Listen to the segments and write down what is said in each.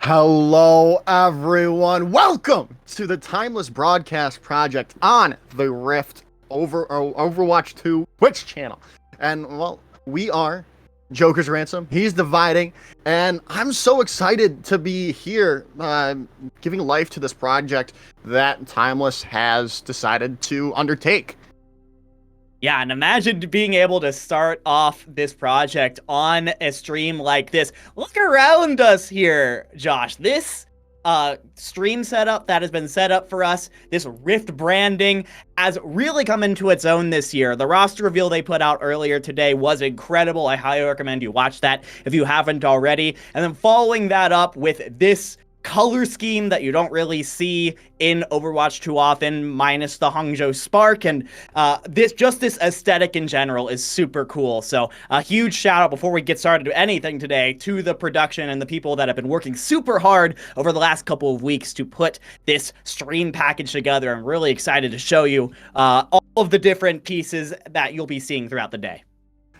Hello, everyone. Welcome to the Timeless Broadcast Project on the Rift Overwatch 2 Twitch channel. And, well, we are Joker's Ransom. He's dividing. And I'm so excited to be here giving life to this project that Timeless has decided to undertake. Yeah, and imagine being able to start off this project on a stream like this. Look around us here, Josh. This stream setup that has been set up for us, this Rift branding, has really come into its own this year. The roster reveal they put out earlier today was incredible. I highly recommend you watch that if you haven't already. And then following that up with this color scheme that you don't really see in Overwatch too often, minus the Hangzhou Spark, and this aesthetic in general is super cool. So a huge shout out before we get started to anything today to the production and the people that have been working super hard over the last couple of weeks to put this stream package together. I'm really excited to show you all of the different pieces that you'll be seeing throughout the day.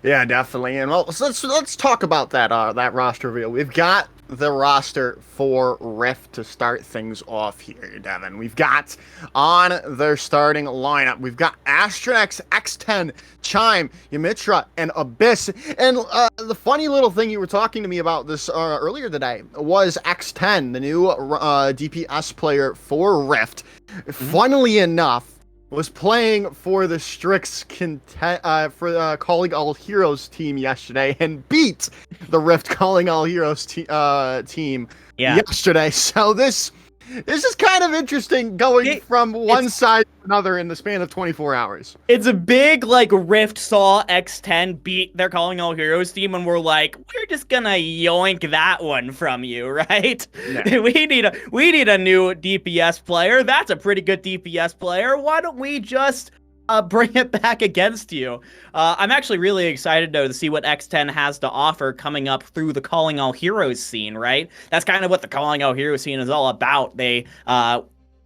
Yeah, definitely. And well, let's talk about that roster reveal. We've got the roster for Rift to start things off here, Devin. We've got on their starting lineup, we've got Astrax, X10, Chime, Yamitra, and Abyss. And the funny little thing you were talking to me about this earlier today was X10, the new DPS player for Rift. Funnily enough, was playing for the Strix Calling All Heroes team yesterday and beat the Rift Calling All Heroes team yesterday. So this is kind of interesting going from one side to another in the span of 24 hours. It's a big, Rift saw X10 beat their Calling All Heroes team, and we're like, we're just gonna yoink that one from you, right? Yeah. We need a new DPS player. That's a pretty good DPS player. Why don't we just bring it back against you? I'm actually really excited, though, to see what X10 has to offer coming up through the Calling All Heroes scene, right? That's kind of what the Calling All Heroes scene is all about. They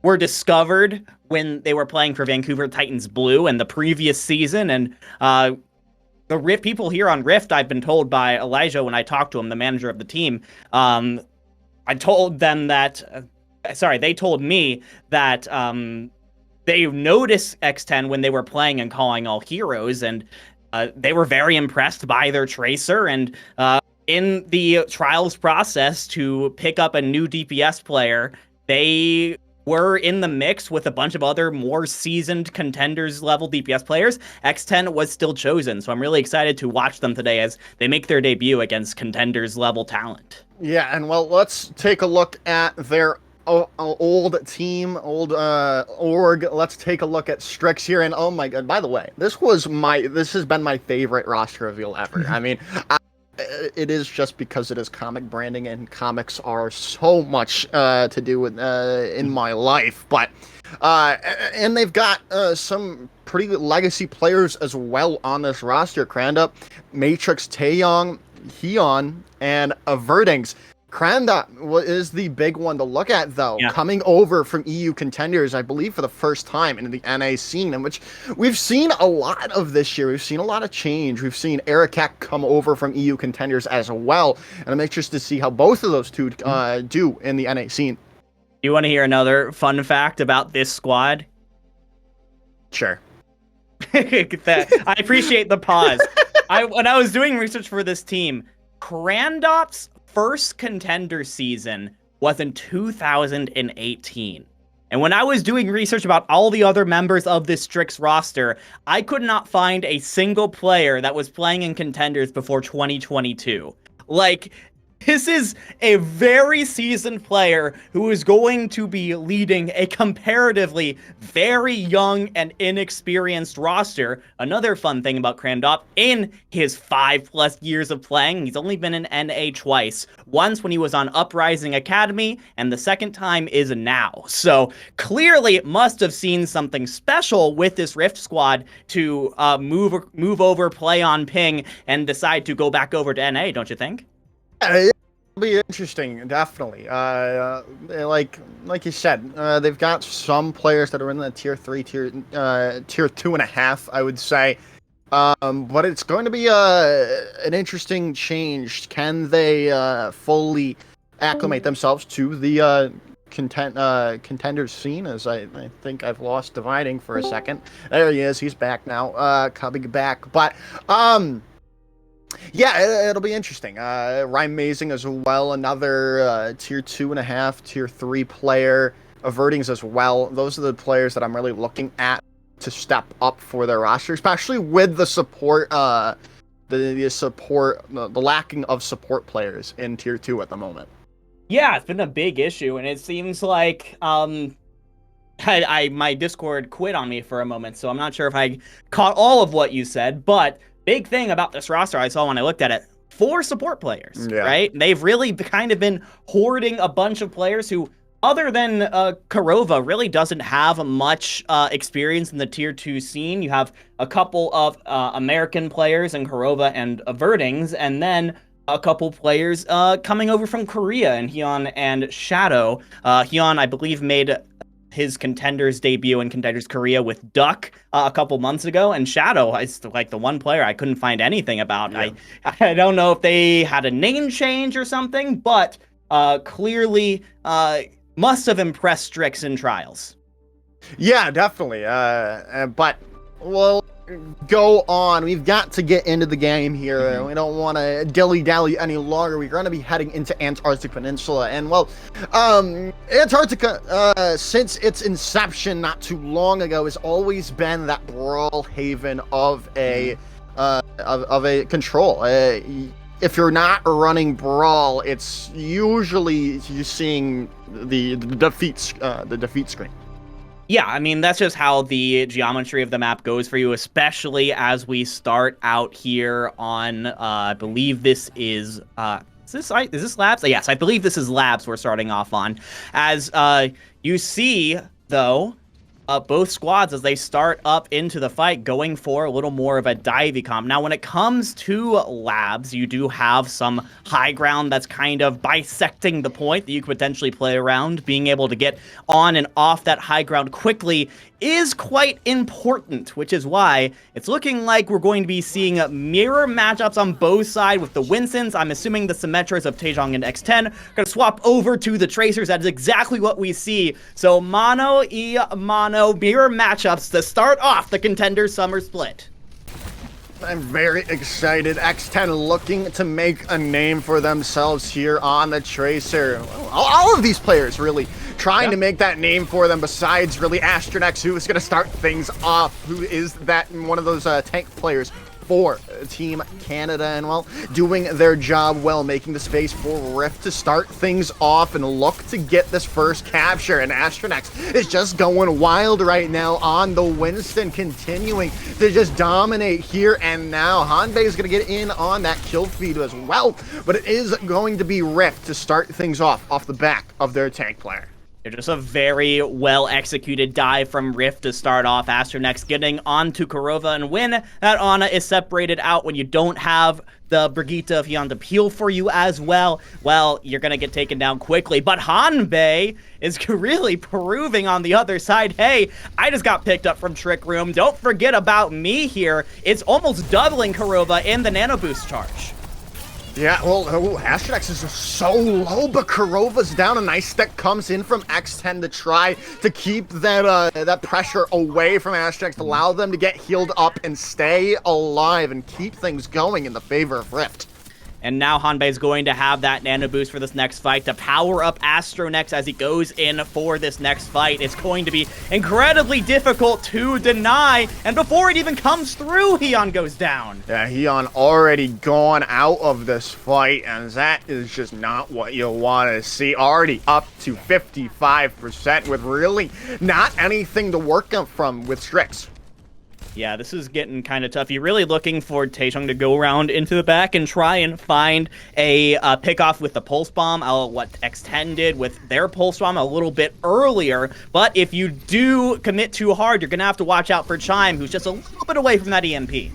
were discovered when they were playing for Vancouver Titans Blue in the previous season, and the Rift people here on Rift, I've been told by Elijah when I talked to him, the manager of the team, I told them that, they told me that they noticed X10 when they were playing and Calling All Heroes, and they were very impressed by their Tracer, and in the trials process to pick up a new DPS player, they were in the mix with a bunch of other more seasoned contenders level DPS players. X10 was still chosen, so I'm really excited to watch them today as they make their debut against contenders level talent. Yeah, and well, let's take a look at their old team, old org. Let's take a look at Strix here, and oh my god, by the way, this has been my favorite roster reveal ever. I mean, it is just because it is comic branding, and comics are so much to do with in my life. But and they've got some pretty good legacy players as well on this roster: Kranda, Matrix, Taeyong, Heon, and Avertings. Kranda is the big one to look at, though, coming over from EU Contenders, I believe, for the first time in the NA scene, in which we've seen a lot of this year. We've seen a lot of change. We've seen Erikek come over from EU Contenders as well, and I'm interested to see how both of those two do in the NA scene. You want to hear another fun fact about this squad? Sure. I appreciate the pause. When I was doing research for this team, Krandop's first contender season was in 2018. And when I was doing research about all the other members of this Strix roster, I could not find a single player that was playing in contenders before 2022. This is a very seasoned player who is going to be leading a comparatively very young and inexperienced roster. Another fun thing about Krandop, in his 5+ years of playing, he's only been in NA twice. Once when he was on Uprising Academy, and the second time is now. So clearly it must have seen something special with this Rift squad to move over, play on ping, and decide to go back over to NA, don't you think? It'll be interesting, definitely. Like you said, they've got some players that are in the tier 3, tier 2.5, I would say. But it's going to be an interesting change. Can they fully acclimate themselves to the contenders scene. As I think I've lost Dividing for a second. There he is. He's back now. Coming back. But yeah, it'll be interesting. Rhyme Mazing as well, another tier 2.5, tier 3 player. Avertings as well. Those are the players that I'm really looking at to step up for their roster, especially with the support, the lacking of support players in tier 2 at the moment. Yeah, it's been a big issue, and it seems like my Discord quit on me for a moment, so I'm not sure if I caught all of what you said, but big thing about this roster I saw when I looked at it, 4 support players, right? They've really kind of been hoarding a bunch of players who, other than Kurova, really doesn't have much experience in the tier 2 scene. You have a couple of American players in Kurova and Avertings, and then a couple players coming over from Korea, and Hyun and Shadow. Hyun, I believe, made his Contenders debut in Contenders Korea with Duck a couple months ago, and Shadow is like the one player I couldn't find anything about. Yeah. I don't know if they had a name change or something, but clearly must have impressed Strix in trials. Yeah, definitely. But we'll go on. We've got to get into the game here. Mm-hmm. We don't want to dilly-dally any longer. We're going to be heading into Antarctic Peninsula. And, well, Antarctica, since its inception not too long ago, has always been that brawl haven of a control. If you're not running Brawl, it's usually you're seeing the defeat screen. Yeah, I mean, that's just how the geometry of the map goes for you, especially as we start out here on, I believe this is this Labs? Yes, I believe this is Labs we're starting off on. As you see, though, both squads, as they start up into the fight, going for a little more of a divey comp. Now, when it comes to Labs, you do have some high ground that's kind of bisecting the point that you could potentially play around. Being able to get on and off that high ground quickly is quite important, which is why it's looking like we're going to be seeing mirror matchups on both sides with the Winsons. I'm assuming the Symmetras of Taejong and X10 are going to swap over to the Tracers. That is exactly what we see. So mono mirror matchups to start off the Contenders Summer Split. I'm very excited. X10 looking to make a name for themselves here on the Tracer. All of these players really trying to make that name for them, besides really Astronex, who is going to start things off, who is that one of those tank players for Team Canada, and, well, doing their job well, making the space for Rift to start things off and look to get this first capture. And Astronex is just going wild right now on the Winston, continuing to just dominate here and now. Hanbei is going to get in on that kill feed as well, but it is going to be Rift to start things off the back of their tank player. Just a very well-executed dive from Rift to start off. Astronex getting onto Kurova, and when that Ana is separated out, when you don't have the Brigitte of Hyun to peel for you as well, you're going to get taken down quickly. But Hanbei is really proving on the other side, hey, I just got picked up from Trick Room. Don't forget about me here. It's almost doubling Kurova in the Nano Boost charge. Yeah, well, Astronex is so low, but Kurova's down. A nice stick comes in from X10 to try to keep that pressure away from Astronex, to allow them to get healed up and stay alive and keep things going in the favor of Rift. And now Hanbei is going to have that nano boost for this next fight to power up Astronex as he goes in for this next fight. It's going to be incredibly difficult to deny. And before it even comes through, Hyun goes down. Yeah, Hyun already gone out of this fight, and that is just not what you want to see. Already up to 55% with really not anything to work up from with Strix. Yeah, this is getting kind of tough. You're really looking for Taejong to go around into the back and try and find a pick-off with the Pulse Bomb, what X10 did with their Pulse Bomb a little bit earlier. But if you do commit too hard, you're going to have to watch out for Chime, who's just a little bit away from that EMP.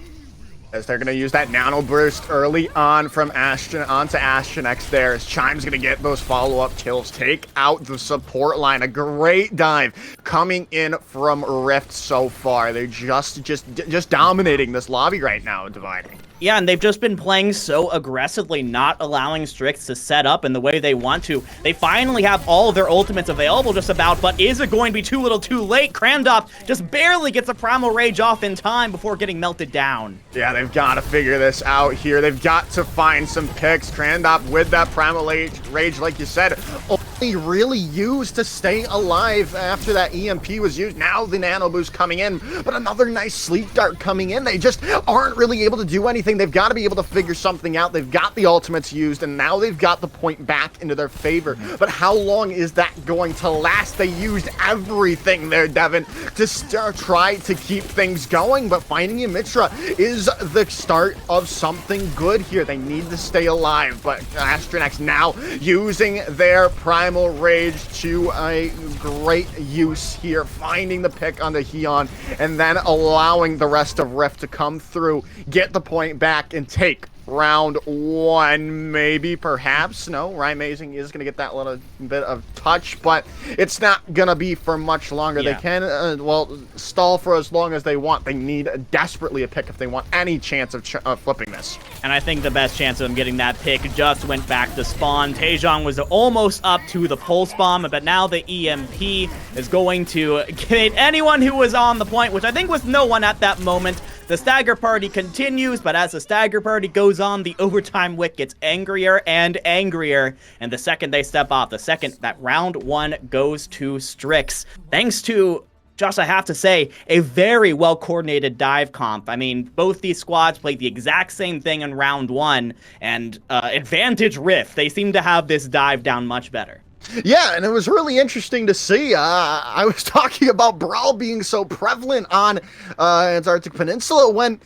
As they're going to use that Nano Burst early on from onto Astronex there, as Chime's going to get those follow-up kills, take out the support line. A great dive coming in from Rift so far. They're just dominating this lobby right now, Dividing. Yeah, and they've just been playing so aggressively, not allowing Strix to set up in the way they want to. They finally have all of their ultimates available just about, but is it going to be too little too late? Krandop just barely gets a Primal Rage off in time before getting melted down. Yeah, they've got to figure this out here. They've got to find some picks. Krandop with that Primal Rage, like you said, only really used to stay alive after that EMP was used. Now the Nano Boost coming in, but another nice Sleep Dart coming in. They just aren't really able to do anything. They've got to be able to figure something out. They've got the ultimates used, and now they've got the point back into their favor. But how long is that going to last? They used everything there, Devin, to try to keep things going, but finding Mitra is the start of something good here. They need to stay alive, but Astronex now using their Primal Rage to a great use here, finding the pick on the Heon, and then allowing the rest of Rift to come through, get the point back, and take round one, maybe, perhaps. No, Amazing is going to get that little bit of touch, but it's not going to be for much longer. Yeah. They can, well, stall for as long as they want. They need desperately a pick if they want any chance of flipping this. And I think the best chance of them getting that pick just went back to spawn. Taejong was almost up to the pulse bomb, but now the EMP is going to get anyone who was on the point, which I think was no one at that moment. The stagger party continues, but as the stagger party goes on, the overtime wick gets angrier and angrier. And the second they step off, the second that round one goes to Strix, thanks to, Josh, I have to say, a very well-coordinated dive comp. I mean, both these squads played the exact same thing in round one, and advantage Rift. They seem to have this dive down much better. Yeah, and it was really interesting to see. I was talking about Brawl being so prevalent on Antarctic Peninsula when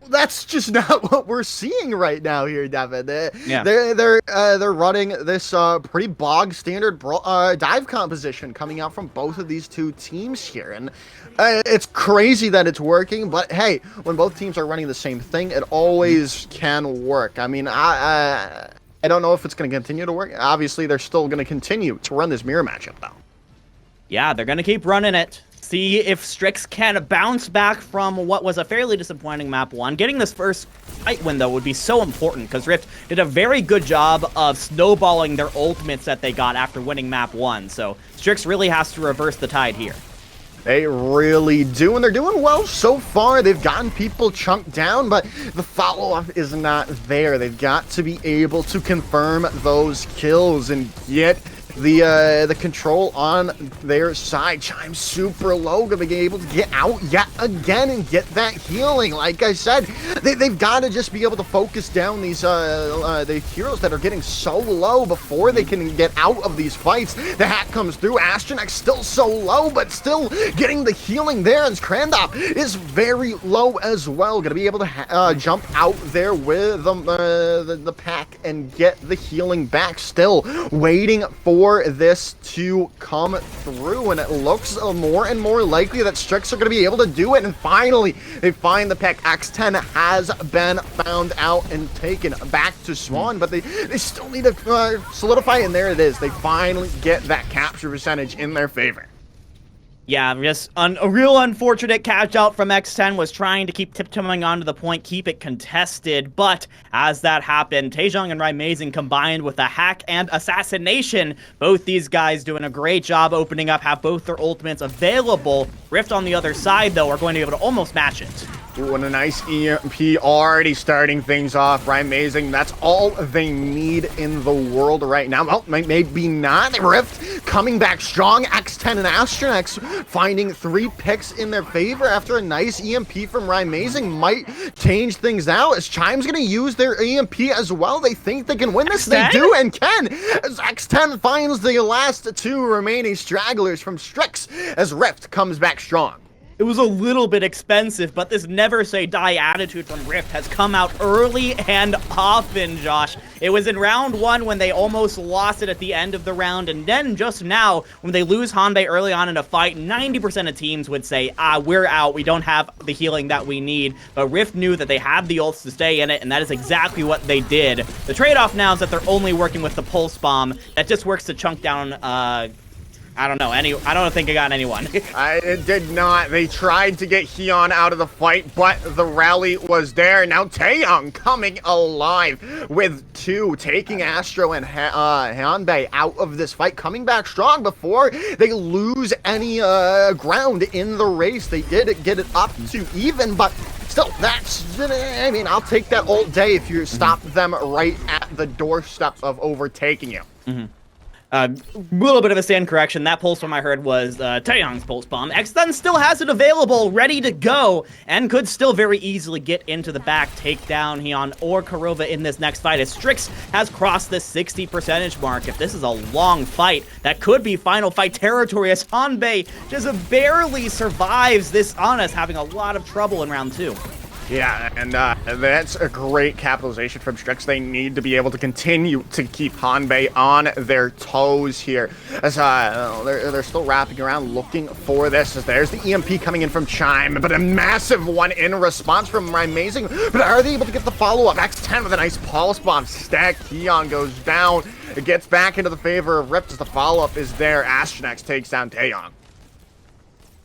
that's just not what we're seeing right now here, Devin. They're running this pretty bog standard dive composition coming out from both of these two teams here, and it's crazy that it's working. But hey, when both teams are running the same thing, it always can work. I mean, I don't know if it's going to continue to work. Obviously, they're still going to continue to run this mirror matchup, though. Yeah, they're going to keep running it. See if Strix can bounce back from what was a fairly disappointing map one. Getting this first fight win, though, would be so important because Rift did a very good job of snowballing their ultimates that they got after winning map one. So Strix really has to reverse the tide here. They really do, and they're doing well so far. They've gotten people chunked down, but the follow-up is not there. They've got to be able to confirm those kills and get the control on their side. Chime's super low, gonna be able to get out yet again and get that healing. Like I said, they've got to just be able to focus down these the heroes that are getting so low before they can get out of these fights. The hack comes through. Astronex still so low, but still getting the healing there, and Krandop is very low as well. Gonna be able to jump out there with the pack and get the healing back. Still waiting for this to come through, and it looks more and more likely that Strix are going to be able to do it, and finally they find the pick. X10 has been found out and taken back to Swan, but they still need to solidify, and there it is. They finally get that capture percentage in their favor. Yeah, just a real unfortunate catch out from X10 was trying to keep tiptoeing onto the point, keep it contested, but as that happened, Taejong and Amazing combined with a hack and assassination, both these guys doing a great job opening up, have both their ultimates available. Rift on the other side, though, are going to be able to almost match it. Ooh, and a nice EMP already starting things off. Amazing. That's all they need in the world right now. Well, maybe not. Rift coming back strong. X10 and Astronex finding 3 picks in their favor after a nice EMP from Amazing might change things out. As Chime's going to use their EMP as well. They think they can win this. They do and can. As X10 finds the last 2 remaining stragglers from Strix as Rift comes back strong. It was a little bit expensive, but this never say die attitude from Rift has come out early and often, Josh. It was in round 1 when they almost lost it at the end of the round, and then just now, when they lose Hanbei early on in a fight, 90% of teams would say, we're out, we don't have the healing that we need. But Rift knew that they had the ults to stay in it, and that is exactly what they did. The trade-off now is that they're only working with the Pulse Bomb. That just works to chunk down I don't know. I don't think I got anyone. It did not. They tried to get Hyun out of the fight, but the rally was there. Now Taeyong coming alive with 2, taking Astro and Hanbei out of this fight, coming back strong before they lose any ground in the race. They did get it up to even, but still, I mean, I'll take that all day if you stop them right at the doorstep of overtaking you. A little bit of a stand correction. That pulse bomb I heard was Taeyong's pulse bomb. X-Thun still has it available, ready to go, and could still very easily get into the back, take down Hyun or Kurova in this next fight, as Strix has crossed the 60% mark. If this is a long fight, that could be final fight territory, as Hanbei just barely survives this Honest, having a lot of trouble in round 2. Yeah, and that's a great capitalization from Strix. They need to be able to continue to keep Hanbei on their toes here, as they're still wrapping around looking for this, as there's the EMP coming in from Chime, but a massive one in response from Amazing. But are they able to get the follow-up? X10 with a nice pulse bomb stack. Hyun goes down. It gets back into the favor of Rift as the follow-up is there. Astronex takes down Taeyong.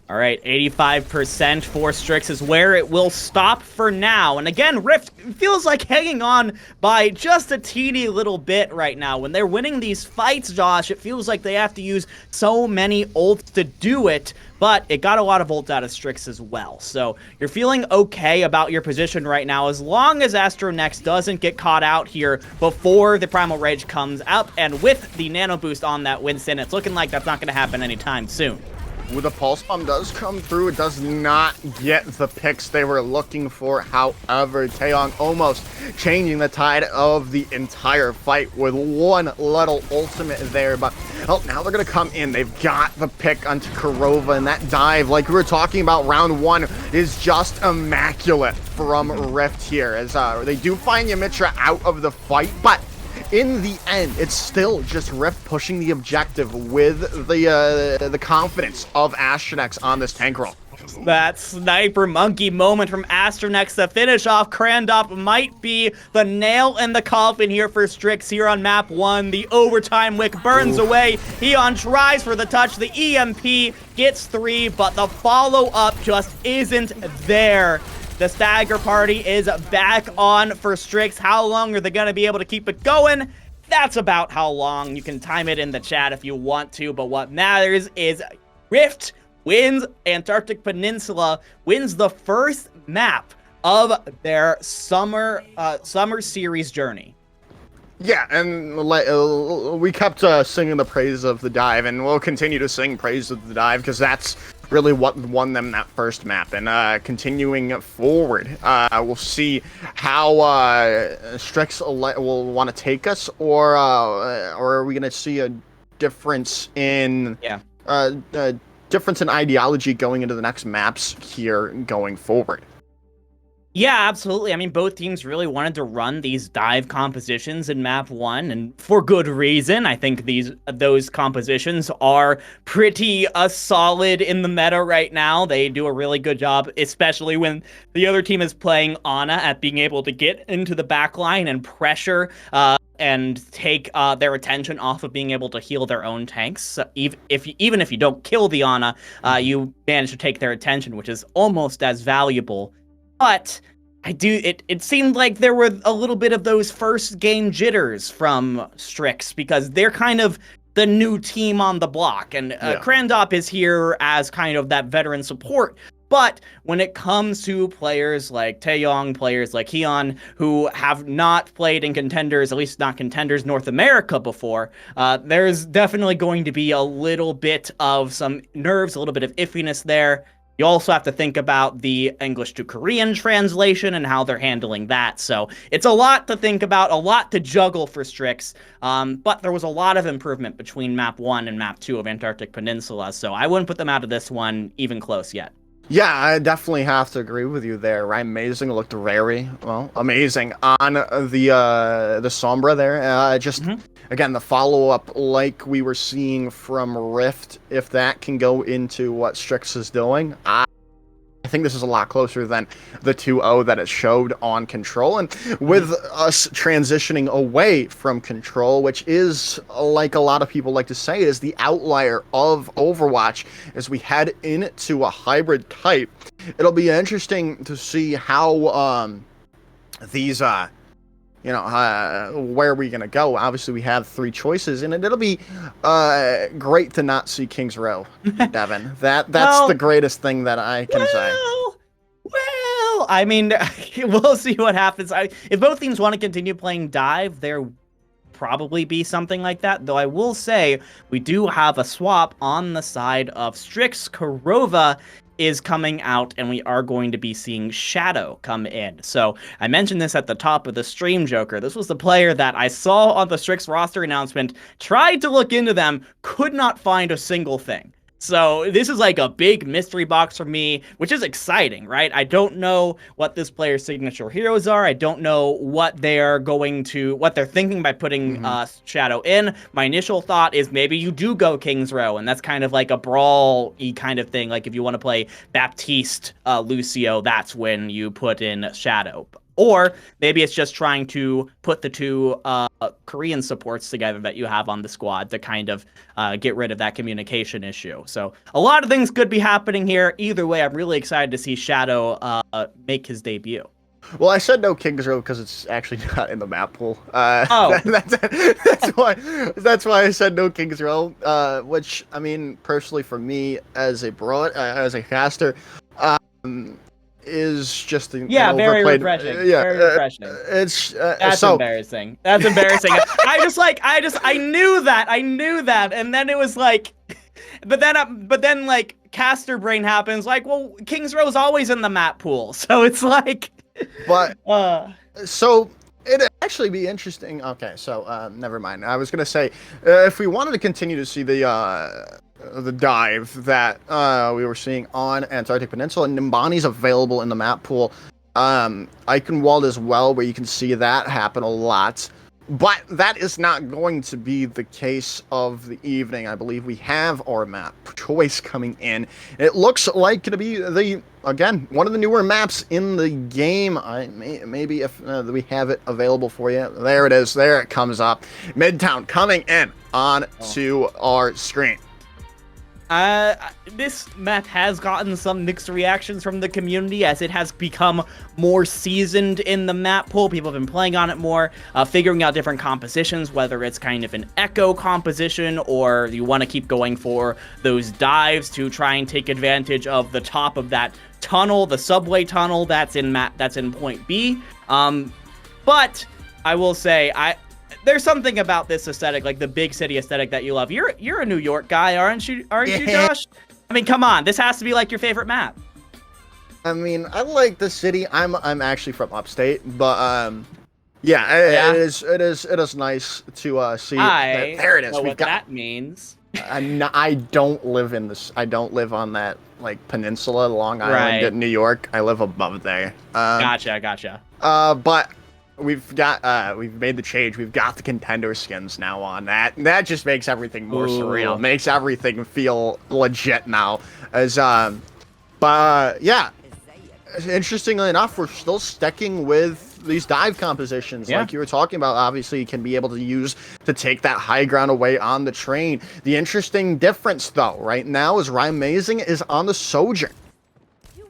All right, 85% for Strix is where it will stop for now. And again, Rift feels like hanging on by just a teeny little bit right now. When they're winning these fights, Josh, it feels like they have to use so many ults to do it, but it got a lot of ults out of Strix as well. So you're feeling okay about your position right now, as long as Astronex doesn't get caught out here before the Primal Rage comes up. And with the Nano Boost on that Winston, it's looking like that's not going to happen anytime soon. When the pulse bomb does come through, it does not get the picks they were looking for. However, Taeyong almost changing the tide of the entire fight with one little ultimate there. But now they're going to come in. They've got the pick onto Kurova, and that dive, like we were talking about round 1, is just immaculate from Rift here. As they do find Yamitra out of the fight, but in the end, it's still just Rift pushing the objective with the confidence of Astronex on this tank roll. That sniper monkey moment from Astronex to finish off Krandop might be the nail in the coffin here for Strix here on map 1. The overtime wick burns away. Hyun tries for the touch. The EMP gets 3, but the follow-up just isn't there. The stagger party is back on for Strix. How long are they going to be able to keep it going? That's about how long. You can time it in the chat if you want to, but what matters is Rift wins Antarctic Peninsula, wins the first map of their summer series journey. Yeah, and we kept singing the praise of the dive, and we'll continue to sing praise of the dive, because that's really what won them that first map. And continuing forward, we'll see how Strix will want to take us, or are we going to see a difference in difference in ideology going into the next maps here going forward? Yeah, absolutely. I mean, both teams really wanted to run these dive compositions in map 1, and for good reason. I think those compositions are pretty solid in the meta right now. They do a really good job, especially when the other team is playing Ana, at being able to get into the backline and pressure and take their attention off of being able to heal their own tanks. So even if you don't kill the Ana, you manage to take their attention, which is almost as valuable. But it seemed like there were a little bit of those first game jitters from Strix, because they're kind of the new team on the block, and Krandop is here as kind of that veteran support. But when it comes to players like Taeyong, players like Hyun, who have not played in Contenders, at least not Contenders North America before, there's definitely going to be a little bit of some nerves, a little bit of iffiness there. You also have to think about the English to Korean translation and how they're handling that. So it's a lot to think about, a lot to juggle for Strix. But there was a lot of improvement between map 1 and map 2 of Antarctic Peninsula. So I wouldn't put them out of this one even close yet. Yeah, I definitely have to agree with you there. Right? Amazing, looked very amazing on the Sombra there. Again, the follow-up, like we were seeing from Rift, if that can go into what Strix is doing, I think think this is a lot closer than the 2-0 that it showed on Control. And with us transitioning away from Control, which is, like a lot of people like to say, is the outlier of Overwatch as we head into a hybrid type, it'll be interesting to see how these where are we going to go? Obviously, we have 3 choices, and it'll be great to not see Kings Row, Devin. That's the greatest thing that I can say. Well, I mean, we'll see what happens. If both teams want to continue playing Dive, there probably be something like that, though I will say we do have a swap on the side of Strix. Korova is coming out, and we are going to be seeing Shadow come in. So I mentioned this at the top of the stream, Joker. This was the player that I saw on the Strix roster announcement, tried to look into them, could not find a single thing. So this is like a big mystery box for me, which is exciting, right? I don't know what this player's signature heroes are. I don't know what they're thinking by putting Shadow in. My initial thought is maybe you do go Kings Row, and that's kind of like a brawl-y kind of thing. Like if you want to play Baptiste Lucio, that's when you put in Shadow. Or maybe it's just trying to put the 2 Korean supports together that you have on the squad to kind of get rid of that communication issue. So a lot of things could be happening here. Either way, I'm really excited to see Shadow make his debut. Well, I said no Kings Row because it's actually not in the map pool. That's why I said no Kings Row. Which, I mean, personally for me as a caster, is just very refreshing. Very refreshing. It's that's embarrassing. That's embarrassing. I knew that, and then it was like, but then like caster brain happens. Like, well, Kings Row is always in the map pool, so it's like, but so it'd actually be interesting. Okay, so never mind. I was gonna say if we wanted to continue to see the dive that we were seeing on Antarctic Peninsula, and Nimbani's available in the map pool. Eichenwald as well, where you can see that happen a lot. But that is not going to be the case of the evening. I believe we have our map choice coming in. It looks like to be one of the newer maps in the game. Maybe if we have it available for you. There it is. There it comes up. Midtown coming in onto our screen. This map has gotten some mixed reactions from the community as it has become more seasoned in the map pool. People have been playing on it more, figuring out different compositions, whether it's kind of an echo composition or you want to keep going for those dives to try and take advantage of the top of that tunnel, the subway tunnel that's in point B. But I will say, there's something about this aesthetic, like the big city aesthetic that you love. You're a New York guy, aren't you, Josh? I mean, come on, this has to be like your favorite map. I mean, I like the city. I'm actually from upstate, but it is nice to see. There it is. What that means. I don't live in this. I don't live on that like peninsula, Long Island, in New York. I live above there. Gotcha. But we've made the change. We've got the contender skins now on that. That just makes everything more surreal. Makes everything feel legit now. But yeah, interestingly enough, we're still sticking with these dive compositions like you were talking about. Obviously, you can be able to use to take that high ground away on the train. The interesting difference, though, right now is Rymazing is on the Sojourn.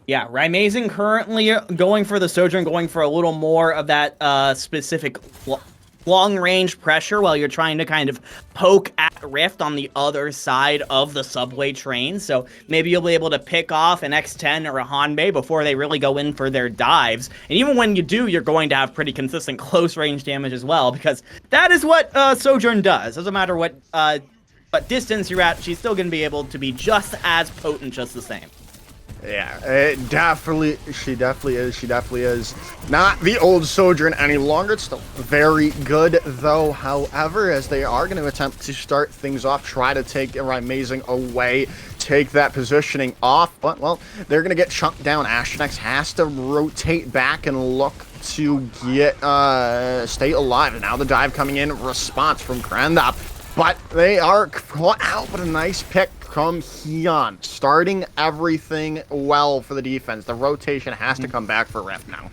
Yeah, Rymazing currently going for the Sojourn, going for a little more of that specific long-range pressure while you're trying to kind of poke at Rift on the other side of the subway train. So maybe you'll be able to pick off an X10 or a Hanbei before they really go in for their dives. And even when you do, you're going to have pretty consistent close-range damage as well, because that is what Sojourn does. Doesn't matter what distance you're at, she's still going to be able to be just as potent, just the same. Yeah, she definitely is. Not the old Sojourn any longer. It's still very good, though, however, as they are going to attempt to start things off, try to take Rymazing away, take that positioning off, but, well, they're going to get chunked down. Astronics has to rotate back and look to get, stay alive. And now the dive coming in, response from Grandop. But they are caught out with a nice pick. from Hyun, starting everything well for the defense. The rotation has to come back for Rift now.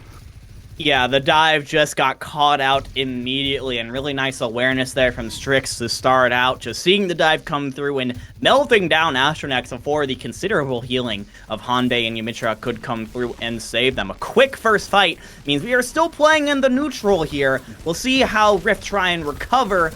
Yeah, the dive just got caught out immediately, and really nice awareness there from Strix to start out. Just seeing the dive come through and melting down Astronex before the considerable healing of Hanbei and Yamitra could come through and save them. A quick first fight means we are still playing in the neutral here. We'll see how Rift try and recover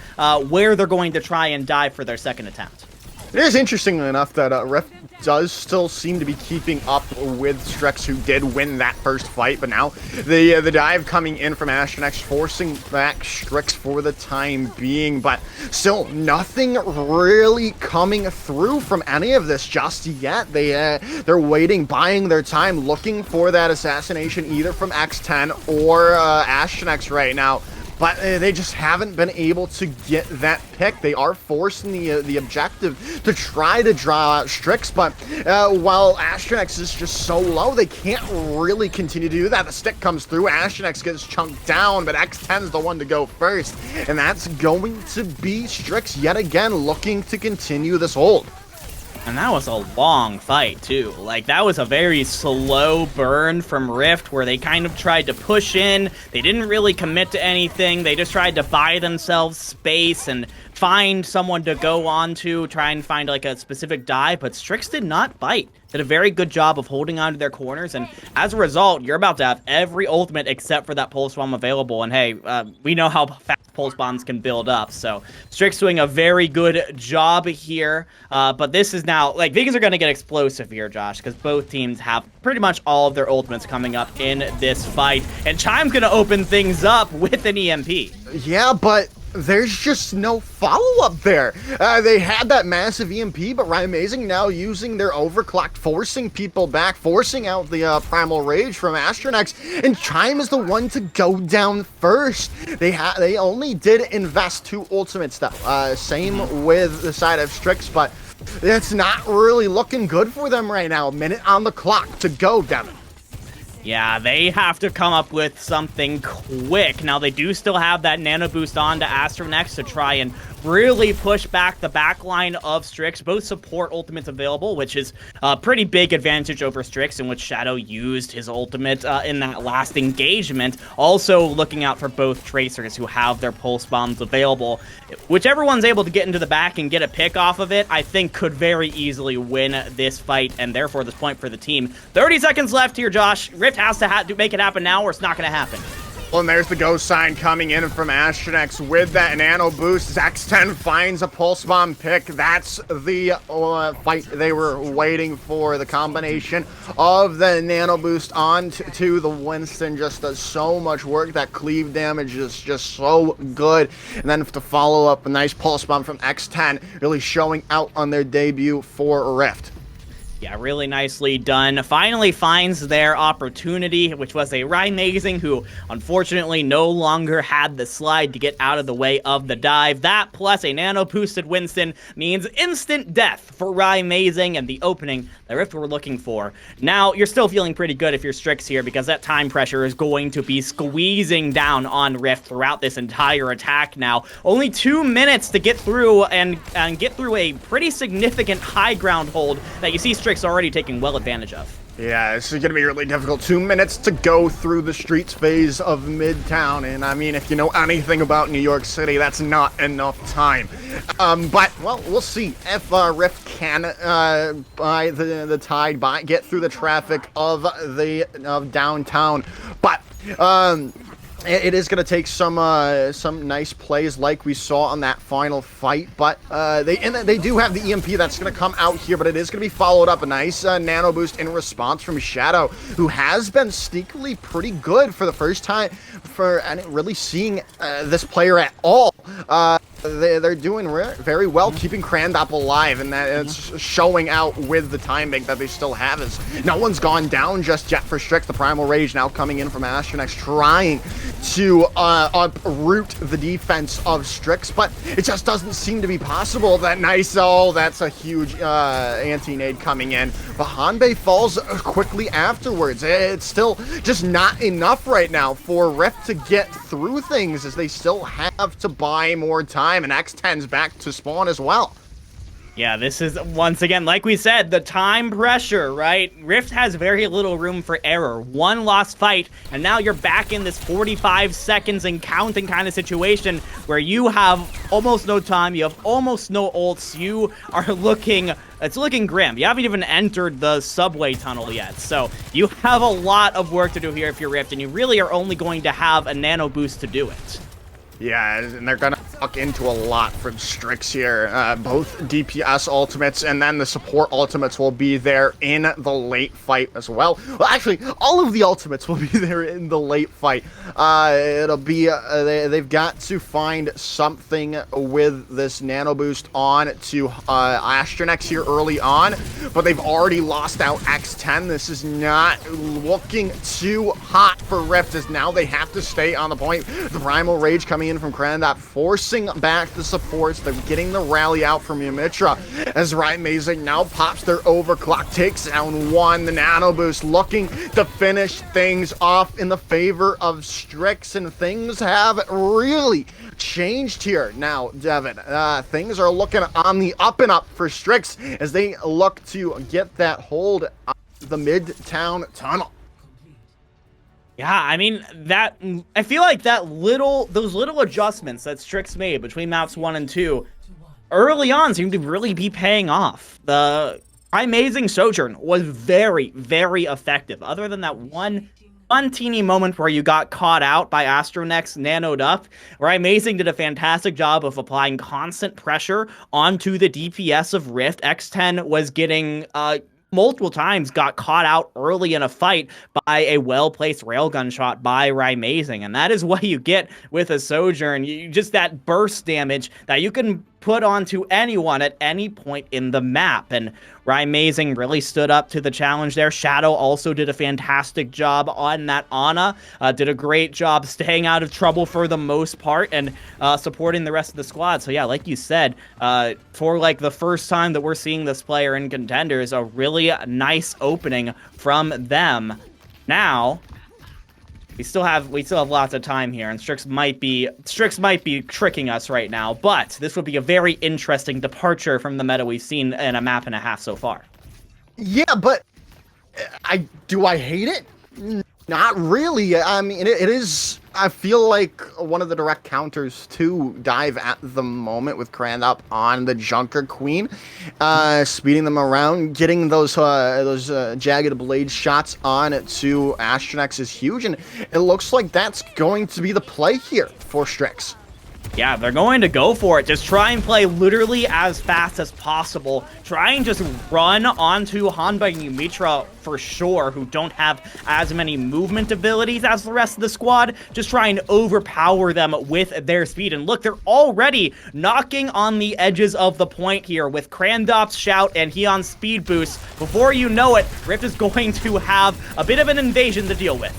where they're going to try and dive for their second attempt. It is interesting enough that Rift does still seem to be keeping up with Strix, who did win that first fight, but now the dive coming in from Astronex, forcing back Strix for the time being, but still nothing really coming through from any of this just yet. They're waiting, buying their time, looking for that assassination either from X10 or Astronex right now. But they just haven't been able to get that pick. They are forcing the objective to try to draw out Strix, but while Astronex is just so low, they can't really continue to do that. The stick comes through, Astronex gets chunked down, but X10's the one to go first, and that's going to be Strix yet again, looking to continue this hold. And that was a long fight, too. Like, that was a very slow burn from Rift where they kind of tried to push in. They didn't really commit to anything. They just tried to buy themselves space and find someone to go on to, try and find, like, a specific dive. But Strix did not bite. Did a very good job of holding on to their corners. And as a result, you're about to have every ultimate except for that pulse bomb available. And, hey, we know how fast pulse bombs can build up. So Strix doing a very good job here. But this is now, like, things are going to get explosive here, Josh, because both teams have pretty much all of their ultimates coming up in this fight. And Chime's going to open things up with an EMP. Yeah, but there's just no follow-up there. They had that massive EMP, but Amazing now using their overclock, forcing people back, forcing out the Primal Rage from Astronex, and Chime is the one to go down first. They only did invest 2 ultimates, though. Same with the side of Strix, but it's not really looking good for them right now. A minute on the clock to go, Devin. Yeah, they have to come up with something quick. Now, they do still have that nano boost on to Astronex to try and really push back the backline of Strix. Both support ultimates available, which is a pretty big advantage over Strix, in which Shadow used his ultimate in that last engagement. Also looking out for both Tracers who have their pulse bombs available. Whichever one's able to get into the back and get a pick off of it, I think could very easily win this fight, and therefore this point for the team. 30 seconds left here, Josh. Rift has to make it happen now, or it's not going to happen. Well, and there's the go sign coming in from Astronex with that nano boost. X10 finds a pulse bomb pick. That's the fight they were waiting for. The combination of the nano boost onto the Winston just does so much work. That cleave damage is just so good. And then to follow up a nice pulse bomb from X10, really showing out on their debut for Rift. Yeah, really nicely done. Finally finds their opportunity, which was a Amazing who unfortunately no longer had the slide to get out of the way of the dive. That plus a nano-boosted Winston means instant death for Amazing and the opening the Rift were looking for. Now, you're still feeling pretty good if you're Strix here, because that time pressure is going to be squeezing down on Rift throughout this entire attack now. Only 2 minutes to get through and get through a pretty significant high ground hold that you see Strix already taking well advantage of. Yeah, this is going to be really difficult. 2 minutes to go through the streets phase of Midtown. And I mean, if you know anything about New York City, that's not enough time. But, well, we'll see if Rift can buy the tide, get through the traffic of downtown. But, it is going to take some nice plays like we saw on that final fight, but they do have the EMP that's going to come out here, but it is going to be followed up. A nice nano boost in response from Shadow, who has been sneakily pretty good for the first time and really seeing this player at all. They're doing very well keeping Crandop alive, and that it's showing out with the timing that they still have. As no one's gone down just yet for Strix. The Primal Rage now coming in from Astronex, trying to uproot the defense of Strix, but it just doesn't seem to be possible. That nice, that's a huge anti-nade coming in. But Hanbei falls quickly afterwards. It's still just not enough right now for Rift to get through things, as they still have to buy more time, and X10's back to spawn as well. Yeah, this is, once again, like we said, the time pressure, right? Rift has very little room for error. One lost fight, and now you're back in this 45 seconds and counting kind of situation where you have almost no time, you have almost no ults, you are looking, it's looking grim. You haven't even entered the subway tunnel yet, so you have a lot of work to do here if you're Rift, and you really are only going to have a nano boost to do it. Yeah, and they're gonna fuck into a lot from Strix here. Both DPS ultimates and then the support ultimates will be there in the late fight as well. Well, actually, all of the ultimates will be there in the late fight. It'll be, they've got to find something with this nano boost on to Astronex here early on, but they've already lost out X10. This is not looking too hot for Rift, as now they have to stay on the point. The Primal Rage coming in from Krandop, forcing back the supports. They're getting the rally out from Yamitra as Amazing now pops their overclock, takes down one. The nano boost looking to finish things off in the favor of Strix, and things have really changed here now, Devin. Things are looking on the up and up for Strix as they look to get that hold on the Midtown Tunnel. Yeah, I mean, I feel like those little adjustments that Strix made between maps 1 and 2 early on seem to really be paying off. The Amazing Sojourn was very, very effective. Other than that one teeny moment where you got caught out by Astronex nanoed up, where Amazing did a fantastic job of applying constant pressure onto the DPS of Rift. X10 was getting multiple times got caught out early in a fight by a well-placed railgun shot by Amazing, and that is what you get with a Sojourn. Just that burst damage that you can put onto anyone at any point in the map, and Amazing really stood up to the challenge there. Shadow also did a fantastic job on that Ana, did a great job staying out of trouble for the most part and supporting the rest of the squad. So yeah, like you said, for like the first time that we're seeing this player in Contenders, a really nice opening from them. Now we still have lots of time here, and Strix might be tricking us right now, but this would be a very interesting departure from the meta we've seen in a map and a half so far. Yeah, but do I hate it? Not really. I mean, it is, I feel like, one of the direct counters to dive at the moment with Krandop on the Junker Queen, speeding them around, getting those jagged blade shots on to Astronex is huge, and it looks like that's going to be the play here for Strix. Yeah, they're going to go for it. Just try and play literally as fast as possible. Try and just run onto Hanba and Yumitra for sure, who don't have as many movement abilities as the rest of the squad. Just try and overpower them with their speed. And look, they're already knocking on the edges of the point here with Krandop's shout and Heon's speed boost. Before you know it, Rift is going to have a bit of an invasion to deal with.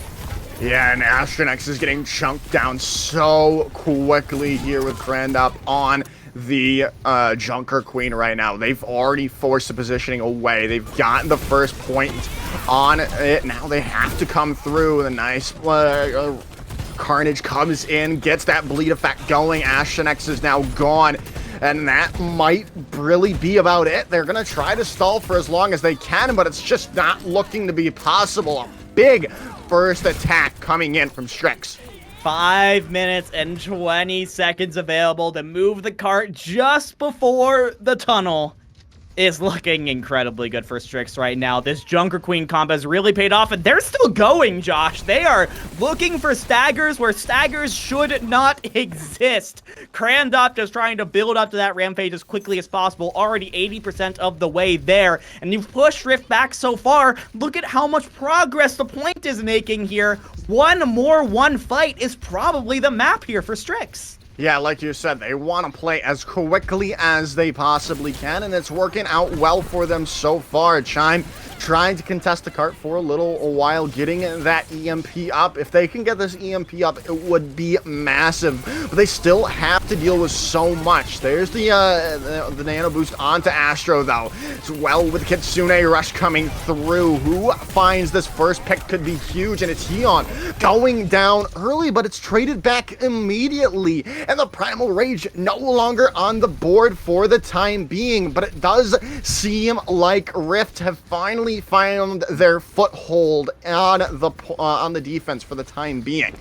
Yeah, and Astronex is getting chunked down so quickly here with Krandop on the Junker Queen right now. They've already forced the positioning away. They've gotten the first point on it. Now they have to come through. The nice Carnage comes in, gets that bleed effect going. Astronex is now gone, and that might really be about it. They're going to try to stall for as long as they can, but it's just not looking to be possible. A big first attack coming in from Strix. 5 minutes and 20 seconds available to move the cart just before the tunnel. Is looking incredibly good for Strix right now. This Junker Queen combo has really paid off, and they're still going, Josh. They are looking for staggers where staggers should not exist. Krandop just trying to build up to that rampage as quickly as possible, already 80% of the way there, and you've pushed Rift back so far. Look at how much progress the point is making here. One fight is probably the map here for Strix. Yeah, like you said, they want to play as quickly as they possibly can, and it's working out well for them so far. Chime trying to contest the cart for a little while, getting that EMP up. If they can get this EMP up, it would be massive. But they still have to deal with so much. There's the nano boost onto Astro, though. As well with Kitsune Rush coming through. Who finds this first pick could be huge, and it's Heon going down early, but it's traded back immediately. And the Primal Rage no longer on the board for the time being, but it does seem like Rift have finally found their foothold on the defense for the time being.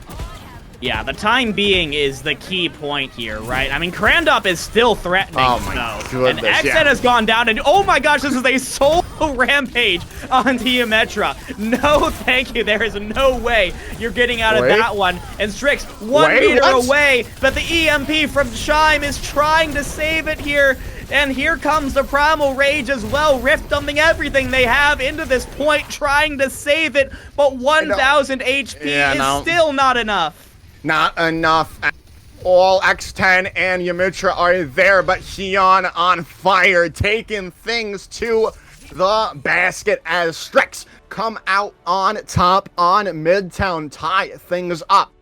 Yeah, the time being is the key point here, right? I mean, Crandop is still threatening, though. And XN has gone down, and oh my gosh, this is a solo rampage on Diametra. No, thank you. There is no way you're getting out of that one. And Strix, 1 meter away, but the EMP from Chime is trying to save it here. And here comes the Primal Rage as well, Rift dumping everything they have into this point, trying to save it, but 1,000 HP is still not enough. Not enough. All X10 and Yamitra are there, but Heon on fire, taking things to the basket as Strix come out on top on Midtown, tie things up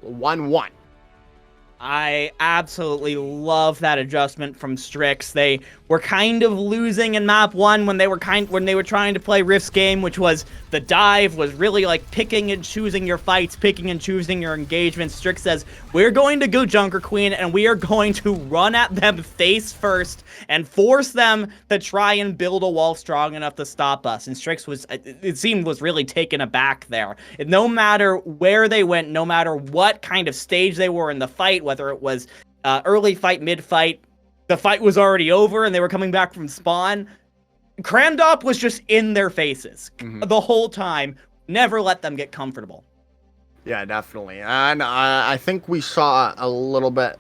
1-1. I absolutely love that adjustment from Strix. They were kind of losing in map 1 when they were trying to play Rift's game, which was the dive was really like picking and choosing your fights, picking and choosing your engagements. Strix says, we're going to go Junker Queen and we are going to run at them face first and force them to try and build a wall strong enough to stop us. And Strix was, it seemed, was really taken aback there. No matter where they went, no matter what kind of stage they were in the fight, whether it was early fight, mid fight, the fight was already over and they were coming back from spawn, Crandop was just in their faces the whole time, never let them get comfortable. Yeah, definitely. And I think we saw a little bit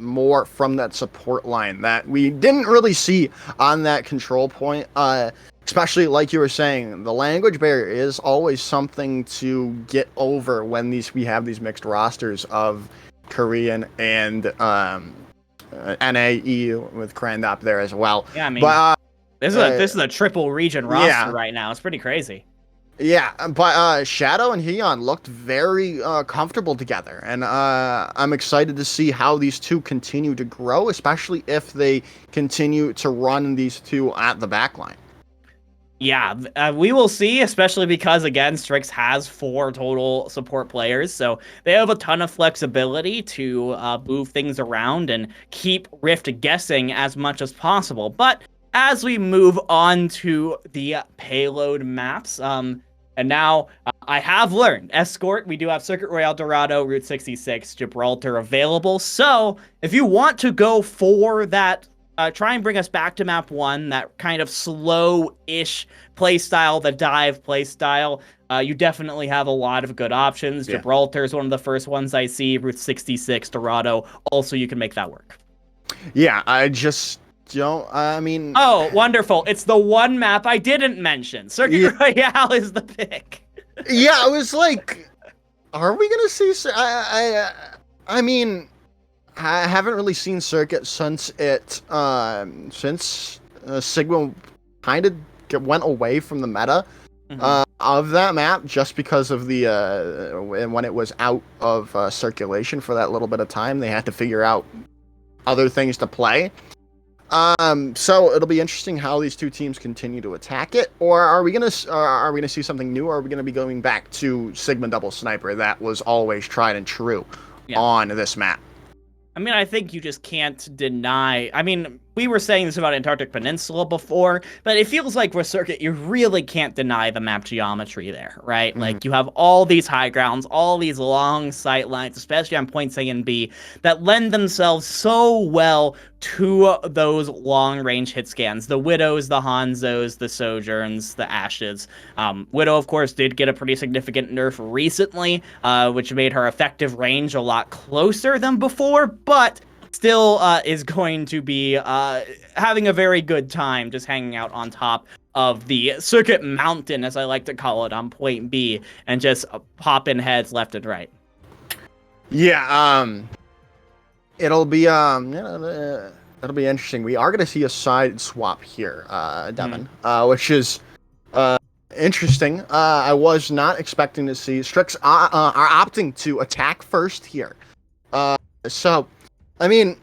more from that support line that we didn't really see on that control point. Especially like you were saying, the language barrier is always something to get over when we have these mixed rosters of Korean and NAE with Crandop there as well. Yeah, I mean, but, this is a triple region roster right now. It's pretty crazy. Yeah, but Shadow and Heon looked very comfortable together, and I'm excited to see how these two continue to grow, especially if they continue to run these two at the backline. Yeah, we will see, especially because, again, Strix has 4 total support players, so they have a ton of flexibility to move things around and keep Rift guessing as much as possible. But as we move on to the payload maps, and now I have learned, Escort, we do have Circuit Royale Dorado, Route 66, Gibraltar available, so if you want to go for that, try and bring us back to map 1, that kind of slow-ish playstyle, the dive playstyle. You definitely have a lot of good options. Yeah. Gibraltar is one of the first ones I see. Route 66, Dorado. Also, you can make that work. Yeah, I just don't, I mean... Oh, wonderful. It's the one map I didn't mention. Circuit Royale is the pick. Yeah, I was like, are we going to see... I mean... I haven't really seen Circuit since Sigma kind of went away from the meta of that map, just because of the when it was out of circulation for that little bit of time. They had to figure out other things to play. So it'll be interesting how these two teams continue to attack it, or are we gonna see something new, or are we gonna be going back to Sigma Double Sniper that was always tried and true on this map? I mean, I think you just can't deny... I mean, we were saying this about Antarctic Peninsula before, but it feels like with Circuit, you really can't deny the map geometry there, right? Like, you have all these high grounds, all these long sight lines, especially on points A and B, that lend themselves so well to those long-range hit scans. The Widows, the Hanzos, the Sojourns, the Ashes. Widow, of course, did get a pretty significant nerf recently, which made her effective range a lot closer than before, but still is going to be having a very good time just hanging out on top of the Circuit Mountain, as I like to call it, on point B, and just popping heads left and right. Yeah, it'll be interesting. We are going to see a side swap here, Devin, which is interesting. I was not expecting to see Strix are opting to attack first here. So, I mean,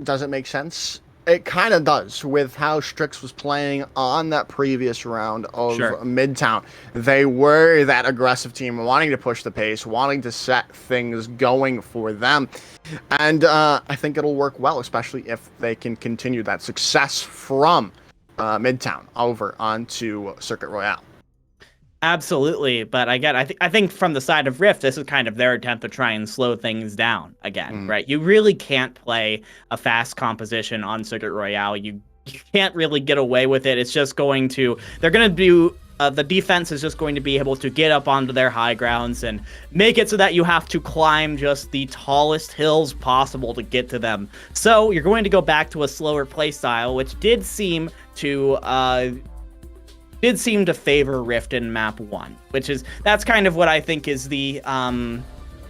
does it make sense? It kind of does with how Strix was playing on that previous round of Midtown. They were that aggressive team, wanting to push the pace, wanting to set things going for them. And I think it'll work well, especially if they can continue that success from Midtown over onto Circuit Royale. Absolutely, but I think from the side of Rift, this is kind of their attempt to try and slow things down again, right? You really can't play a fast composition on Circuit Royale. You can't really get away with it. It's just going to they're going to do the defense is just going to be able to get up onto their high grounds and make it so that you have to climb just the tallest hills possible to get to them. So you're going to go back to a slower play style, which did seem to favor Rift in map 1, that's kind of what I think is the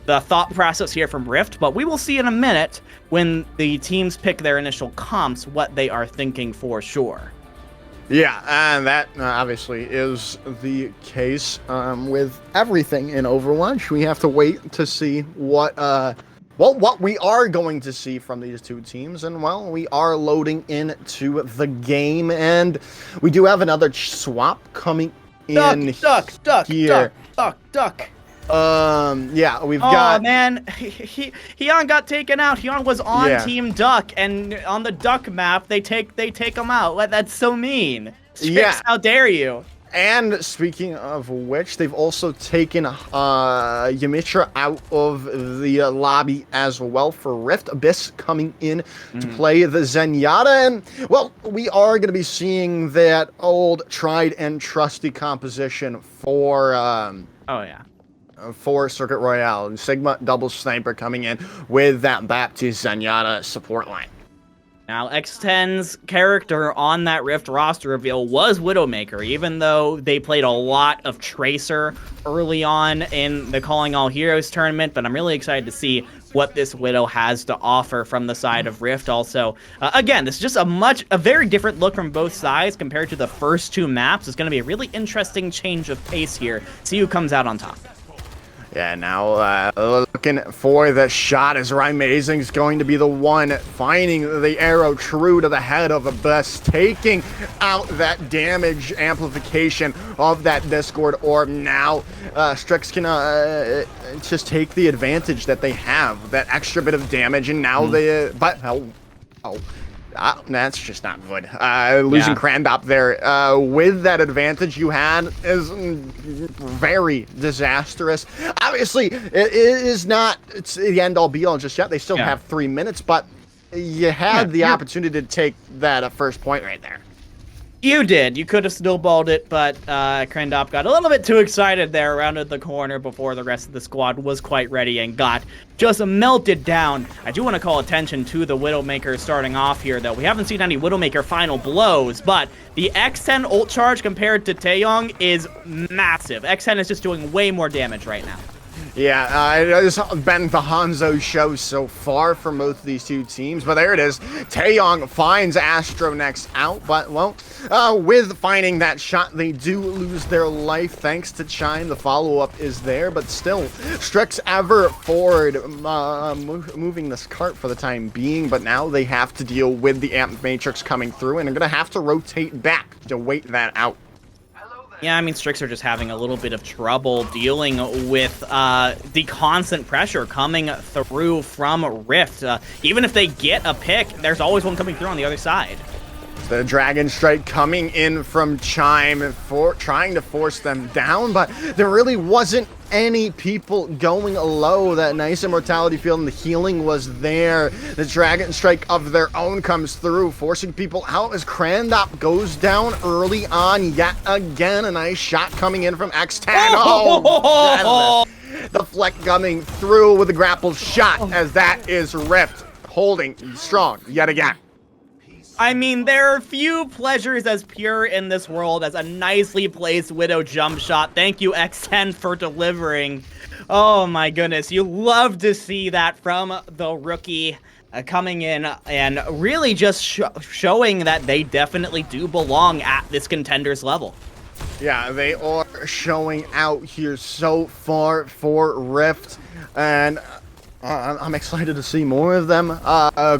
thought process here from Rift, but we will see in a minute when the teams pick their initial comps what they are thinking for sure. Yeah, and that obviously is the case with everything in Overwatch. We have to wait to see what we are going to see from these two teams, and we are loading into the game, and we do have another swap coming in duck. Yeah, we've got... Oh, man, Hyun got taken out. Hyun was on Team Duck, and on the Duck map, they take him out. That's so mean. Strix, how dare you? And speaking of which, they've also taken Yamitra out of the lobby as well for Rift. Abyss coming in to play the Zenyatta. And, well, we are going to be seeing that old tried and trusty composition for... for Circuit Royale. And Sigma double sniper coming in with that Baptiste Zenyatta support line. Now, X10's character on that Rift roster reveal was Widowmaker, even though they played a lot of Tracer early on in the Calling All Heroes tournament, but I'm really excited to see what this Widow has to offer from the side of Rift. Also, again, this is just a very different look from both sides compared to the first two maps. It's going to be a really interesting change of pace here. See who comes out on top. Yeah, now looking for the shot as Amazing is going to be the one finding the arrow true to the head of Abyss, taking out that damage amplification of that Discord orb. Now, Strix can just take the advantage that they have, that extra bit of damage, and now they... that's just not good. Losing Krandop there with that advantage you had is very disastrous. Obviously, it is not the end-all be-all just yet. They still have 3 minutes, but you had the opportunity to take that first point right there. You did. You could have snowballed it, but Krandop got a little bit too excited there, rounded the corner before the rest of the squad was quite ready and got just melted down. I do want to call attention to the Widowmaker starting off here, though. We haven't seen any Widowmaker final blows, but the X10 ult charge compared to Taeyong is massive. X10 is just doing way more damage right now. Yeah, it has been the Hanzo show so far for both of these two teams, but there it is. Taeyong finds Astronex out, but, with finding that shot, they do lose their life thanks to Chime. The follow-up is there, but still, Strix ever forward, moving this cart for the time being, but now they have to deal with the Amp Matrix coming through, and they're going to have to rotate back to wait that out. Yeah, I mean, Strix are just having a little bit of trouble dealing with the constant pressure coming through from Rift. Even if they get a pick, there's always one coming through on the other side. The Dragon Strike coming in from Chime for trying to force them down, but there really wasn't any people going low. That nice immortality field and the healing was there. The Dragon Strike of their own comes through, forcing people out as Krandop goes down early on yet again. A nice shot coming in from X10. Oh, the Fleck coming through with a grapple shot as that is Rift holding strong yet again. I mean, there are few pleasures as pure in this world as a nicely placed Widow jump shot. Thank you, X10, for delivering. Oh my goodness, you love to see that from the rookie coming in and really just showing that they definitely do belong at this Contenders level. Yeah, they are showing out here so far for Rift, and I'm excited to see more of them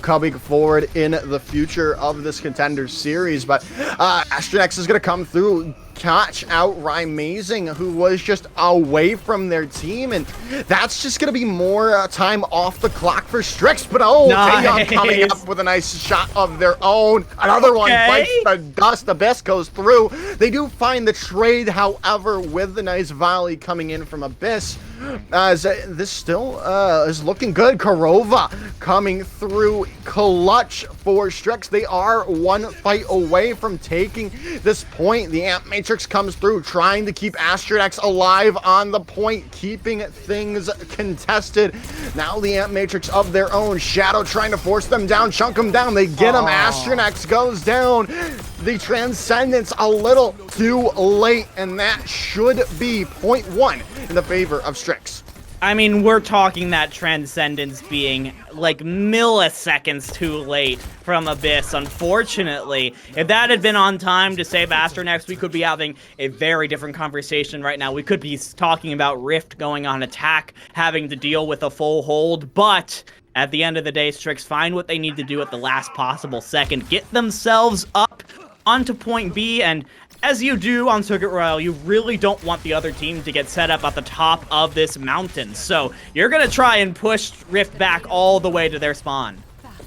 coming forward in the future of this Contenders series. But Astronex is going to come through, catch out Rymazing, who was just away from their team, and that's just going to be more time off the clock for Strix. But Taeyeon coming up with a nice shot of their own. Another one bites the dust. Abyss goes through. They do find the trade, however, with the nice volley coming in from Abyss. As this still is looking good. Korova coming through clutch for Strix. They are one fight away from taking this point. The Amp Matrix comes through, trying to keep Astronex alive on the point, keeping things contested. Now the Amp Matrix of their own. Shadow trying to force them down, chunk them down. They get them. Astronex goes down. The Transcendence a little too late, and that should be point one in the favor of Strix. I mean, we're talking that Transcendence being like milliseconds too late from Abyss, unfortunately. If that had been on time to save Astronex, we could be having a very different conversation right now. We could be talking about Rift going on attack, having to deal with a full hold, but at the end of the day, Strix find what they need to do at the last possible second, get themselves up onto point B, and as you do on Circuit Royale, you really don't want the other team to get set up at the top of this mountain. So you're going to try and push Rift back all the way to their spawn.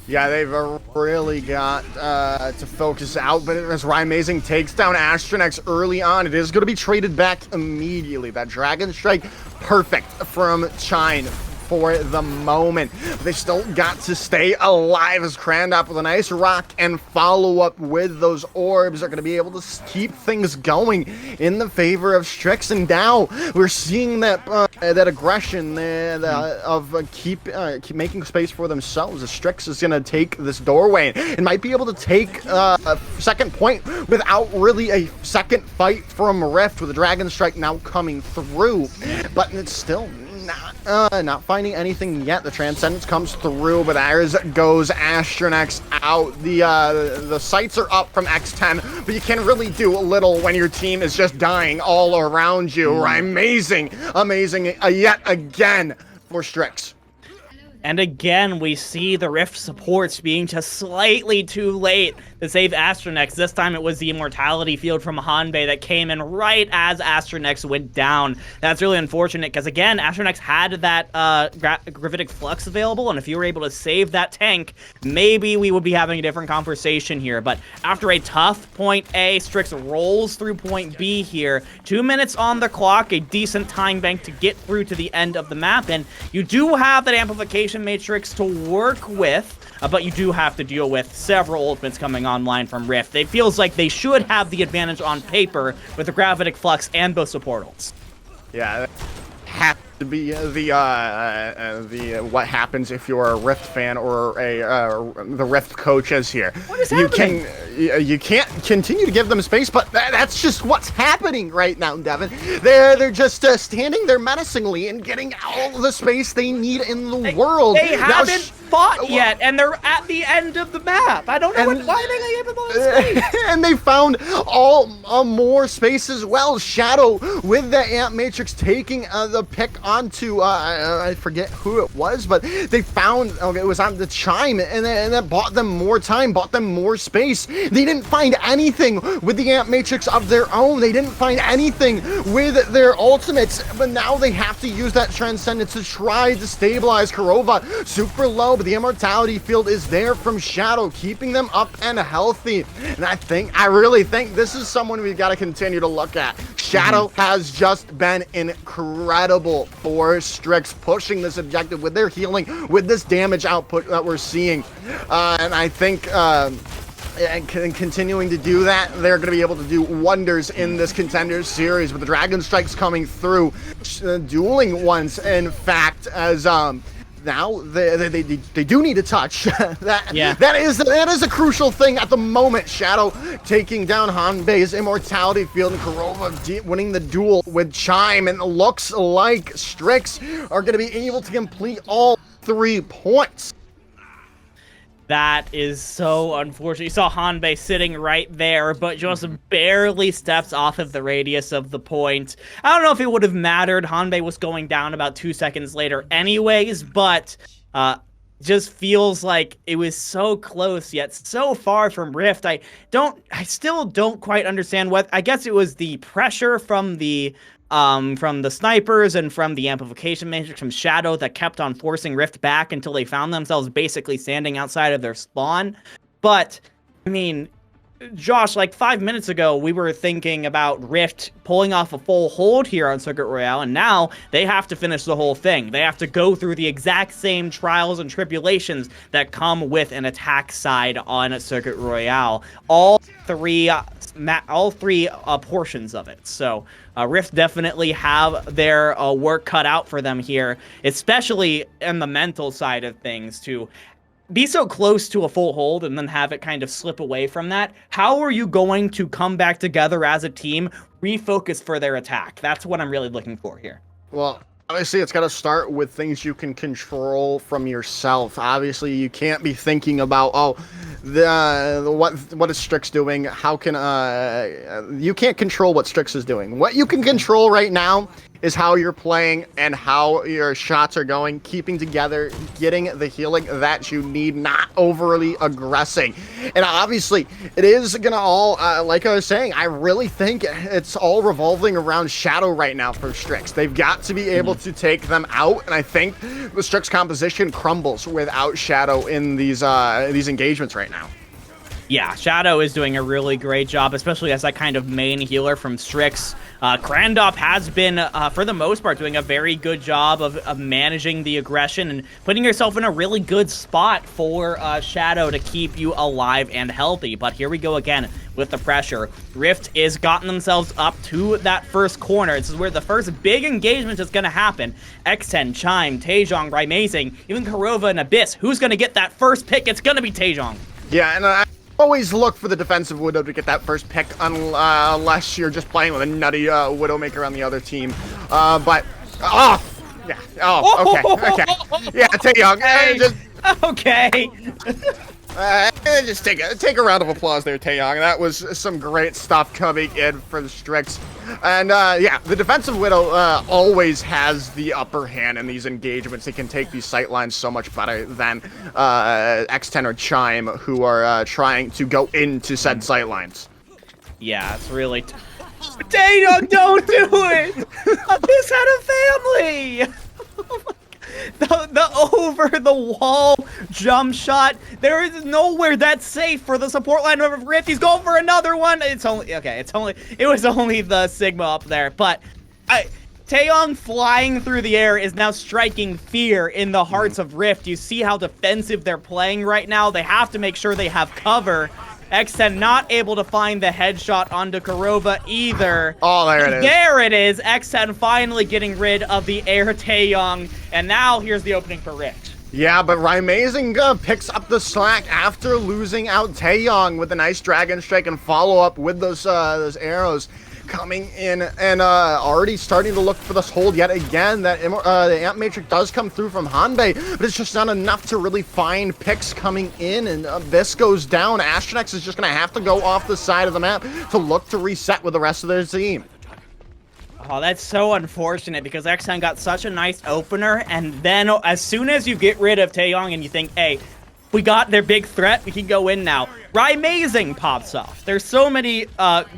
Yeah, they've really got to focus out, but as Rymazing takes down Astronex early on, it is going to be traded back immediately. That Dragon Strike, perfect from Chine for the moment. They still got to stay alive as Crandop with a nice rock and follow up with those orbs are going to be able to keep things going in the favor of Strix. And now we're seeing that that aggression of keep making space for themselves. As Strix is going to take this doorway and might be able to take a second point without really a second fight from Rift, with the Dragon Strike now coming through, but it's still not finding anything yet. The Transcendence comes through, but as goes Astronex out. The sights are up from X10, but you can really do little when your team is just dying all around you. Amazing yet again for Strix. And again, we see the Rift supports being just slightly too late to save Astronex. This time it was the Immortality Field from Hanbei that came in right as Astronex went down. That's really unfortunate because, again, Astronex had that Gravitic Flux available, and if you were able to save that tank, maybe we would be having a different conversation here. But after a tough point A, Strix rolls through point B here. 2 minutes on the clock, a decent time bank to get through to the end of the map, and you do have that amplification matrix to work with, but you do have to deal with several ultimates coming online from Rift. It feels like they should have the advantage on paper with the Gravitic Flux and both portals. Yeah, have to be the what happens if you're a Rift fan or the Rift coach is here. What is happening? You can't continue to give them space, but that's just what's happening right now, Devin. They're just standing there menacingly and getting all the space they need in the world. They haven't fought yet, and they're at the end of the map. I don't know why they gave them all the space. And they found all more space as well. Shadow with the Amp Matrix taking the pick onto I forget who it was, but they found it was on the Chime, and that bought them more time, bought them more space. They didn't find anything with the Amp Matrix of their own. They didn't find anything with their ultimates, but now they have to use that Transcendence to try to stabilize Korova. Super low, but the Immortality Field is there from Shadow, keeping them up and healthy. And I really think this is someone we've got to continue to look at. Shadow has just been incredible for Strix, pushing this objective with their healing, with this damage output that we're seeing. And I think and continuing to do that, they're going to be able to do wonders in this Contenders series, with the Dragon Strikes coming through, dueling ones, in fact, as now they do need a touch. That is a crucial thing at the moment. Shadow taking down Hanbei's Immortality Field, and Korova winning the duel with Chime, and it looks like Strix are going to be able to complete all 3 points. That is so unfortunate. You saw Hanbei sitting right there, but just barely steps off of the radius of the point. I don't know if it would have mattered. Hanbei was going down about 2 seconds later anyways, but just feels like it was so close yet so far from Rift. I still don't quite understand what, I guess it was the pressure from the snipers and from the amplification matrix from Shadow that kept on forcing Rift back until they found themselves basically standing outside of their spawn. But, I mean, Josh, like 5 minutes ago, we were thinking about Rift pulling off a full hold here on Circuit Royale, and now they have to finish the whole thing. They have to go through the exact same trials and tribulations that come with an attack side on Circuit Royale. All three portions of it. So Rift definitely have their work cut out for them here, especially in the mental side of things, to be so close to a full hold and then have it kind of slip away from that. How are you going to come back together as a team, refocus for their attack? That's what I'm really looking for here. Well, obviously, it's got to start with things you can control from yourself. Obviously, you can't be thinking about, what is Strix doing? How can you can't control what Strix is doing. What you can control right now is how you're playing and how your shots are going, keeping together, getting the healing that you need, not overly aggressing. And obviously, it is gonna all, like I was saying, I really think it's all revolving around Shadow right now for Strix. They've got to be able to take them out, and I think the Strix composition crumbles without Shadow in these engagements right now. Yeah, Shadow is doing a really great job, especially as that kind of main healer from Strix. Krandop has been, for the most part, doing a very good job of managing the aggression and putting yourself in a really good spot for Shadow to keep you alive and healthy. But here we go again with the pressure. Rift is gotten themselves up to that first corner. This is where the first big engagement is going to happen. X10, Chime, Taejong, Raimazing, even Kurova and Abyss. Who's going to get that first pick? It's going to be Taejong. Yeah, and always look for the defensive Widow to get that first pick, unless you're just playing with a nutty Widowmaker on the other team. Okay, yeah, Taeyong, okay. Just take a round of applause there, Taeyong. That was some great stuff coming in for the Strix. And yeah, the defensive Widow always has the upper hand in these engagements. They can take these sight lines so much better than X10 or Chime, who are trying to go into said sight lines. Yeah, it's really... Taeyong, don't do it! This had a family! The over-the-wall jump shot. There is nowhere that's safe for the support line of Rift. He's going for another one. It was only the Sigma up there. But Taeyong flying through the air is now striking fear in the hearts of Rift. You see how defensive they're playing right now. They have to make sure they have cover. X10 not able to find the headshot onto Kurova either. Oh, there it is. There it is. X10 finally getting rid of the air Taeyong. And now here's the opening for Rift. Yeah, but Raimazing picks up the slack after losing out Taeyong with a nice Dragon Strike and follow up with those arrows coming in and already starting to look for this hold yet again. That the Amp Matrix does come through from Hanbei, but it's just not enough to really find picks coming in, and this goes down. Astronex is just going to have to go off the side of the map to look to reset with the rest of their team. Oh, that's so unfortunate because X10 got such a nice opener, and then as soon as you get rid of Taeyong and you think, hey, we got their big threat, we can go in now, Raimazing pops off. There's so many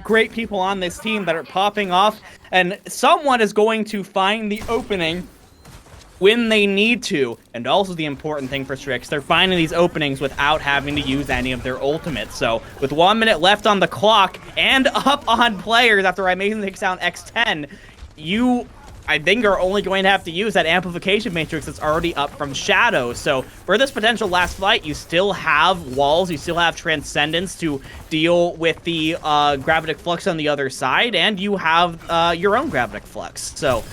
great people on this team that are popping off, and someone is going to find the opening when they need to. And also the important thing for Strix, they're finding these openings without having to use any of their ultimates. So with 1 minute left on the clock and up on players after Raimazing takes down X10, I think are only going to have to use that amplification matrix that's already up from Shadow. So for this potential last fight, you still have walls, you still have Transcendence to deal with the Gravitic Flux on the other side, and you have your own Gravitic Flux. So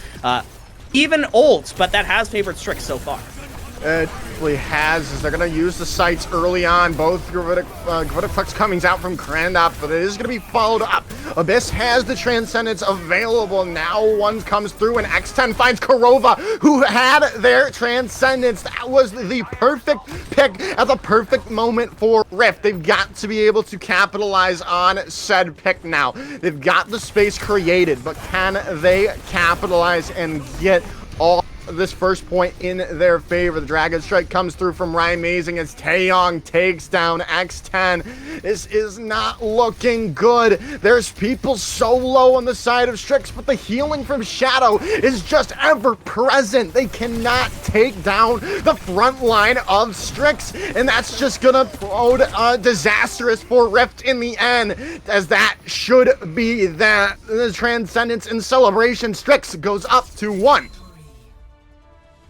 even ults, but that has favored Strix so far. Definitely has, as they're going to use the sights early on. Both Gravitic coming out from Grandop, but it is going to be followed up. Abyss has the Transcendence available. Now one comes through, and X10 finds Korova, who had their Transcendence. That was the perfect pick at the perfect moment for Rift. They've got to be able to capitalize on said pick now. They've got the space created, but can they capitalize and get all this first point in their favor? The Dragon Strike comes through from Ryan Mazing as Taeyong takes down X10. This is not looking good. There's people so low on the side of Strix, but the healing from Shadow is just ever present. They cannot take down the front line of Strix, and that's just gonna prove disastrous for Rift in the end, as that should be that. The Transcendence in celebration. Strix goes up to 1.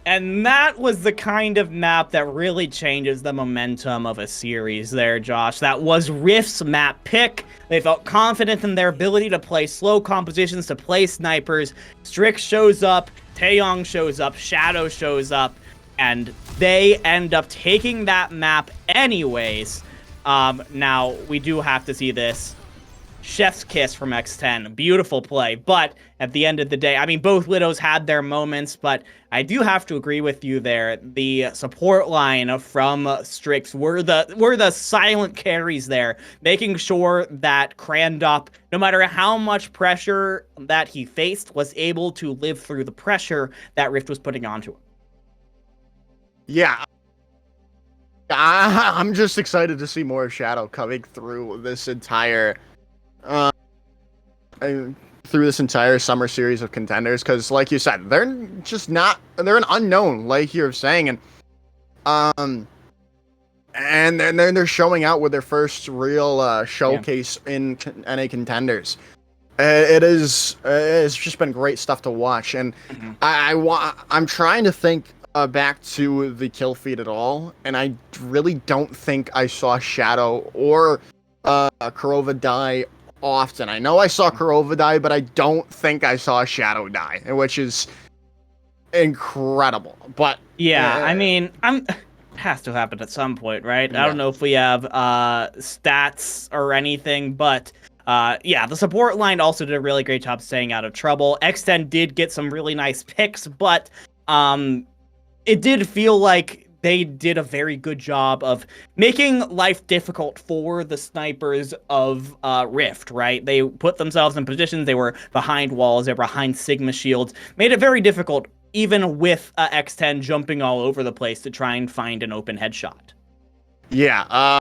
And that was the kind of map that really changes the momentum of a series there, Josh. That was Rift's map pick. They felt confident in their ability to play slow compositions, to play snipers. Strix shows up, Taeyong shows up, Shadow shows up, and they end up taking that map anyways. Now, we do have to see this. Chef's kiss from X10. Beautiful play. But at the end of the day, I mean, both Widows had their moments, but I do have to agree with you there. The support line from Strix were the silent carries there, making sure that Crandop, no matter how much pressure that he faced, was able to live through the pressure that Rift was putting onto him. Yeah. I'm just excited to see more Shadow coming through this entire summer series of contenders, because like you said, they're an unknown, like you're saying, and they're showing out with their first real showcase in NA contenders. It's just been great stuff to watch, and I'm trying to think back to the kill feed at all, and I really don't think I saw Shadow or Korova die often. I know I saw Korova die, but I don't think I saw Shadow die, which is incredible. But yeah, I mean, it has to happen at some point, right? Yeah. I don't know if we have stats or anything, but yeah, the support line also did a really great job staying out of trouble. X10 did get some really nice picks, but it did feel like they did a very good job of making life difficult for the snipers of Rift, right? They put themselves in positions, they were behind walls, they were behind Sigma shields, made it very difficult, even with X10 jumping all over the place to try and find an open headshot. Yeah,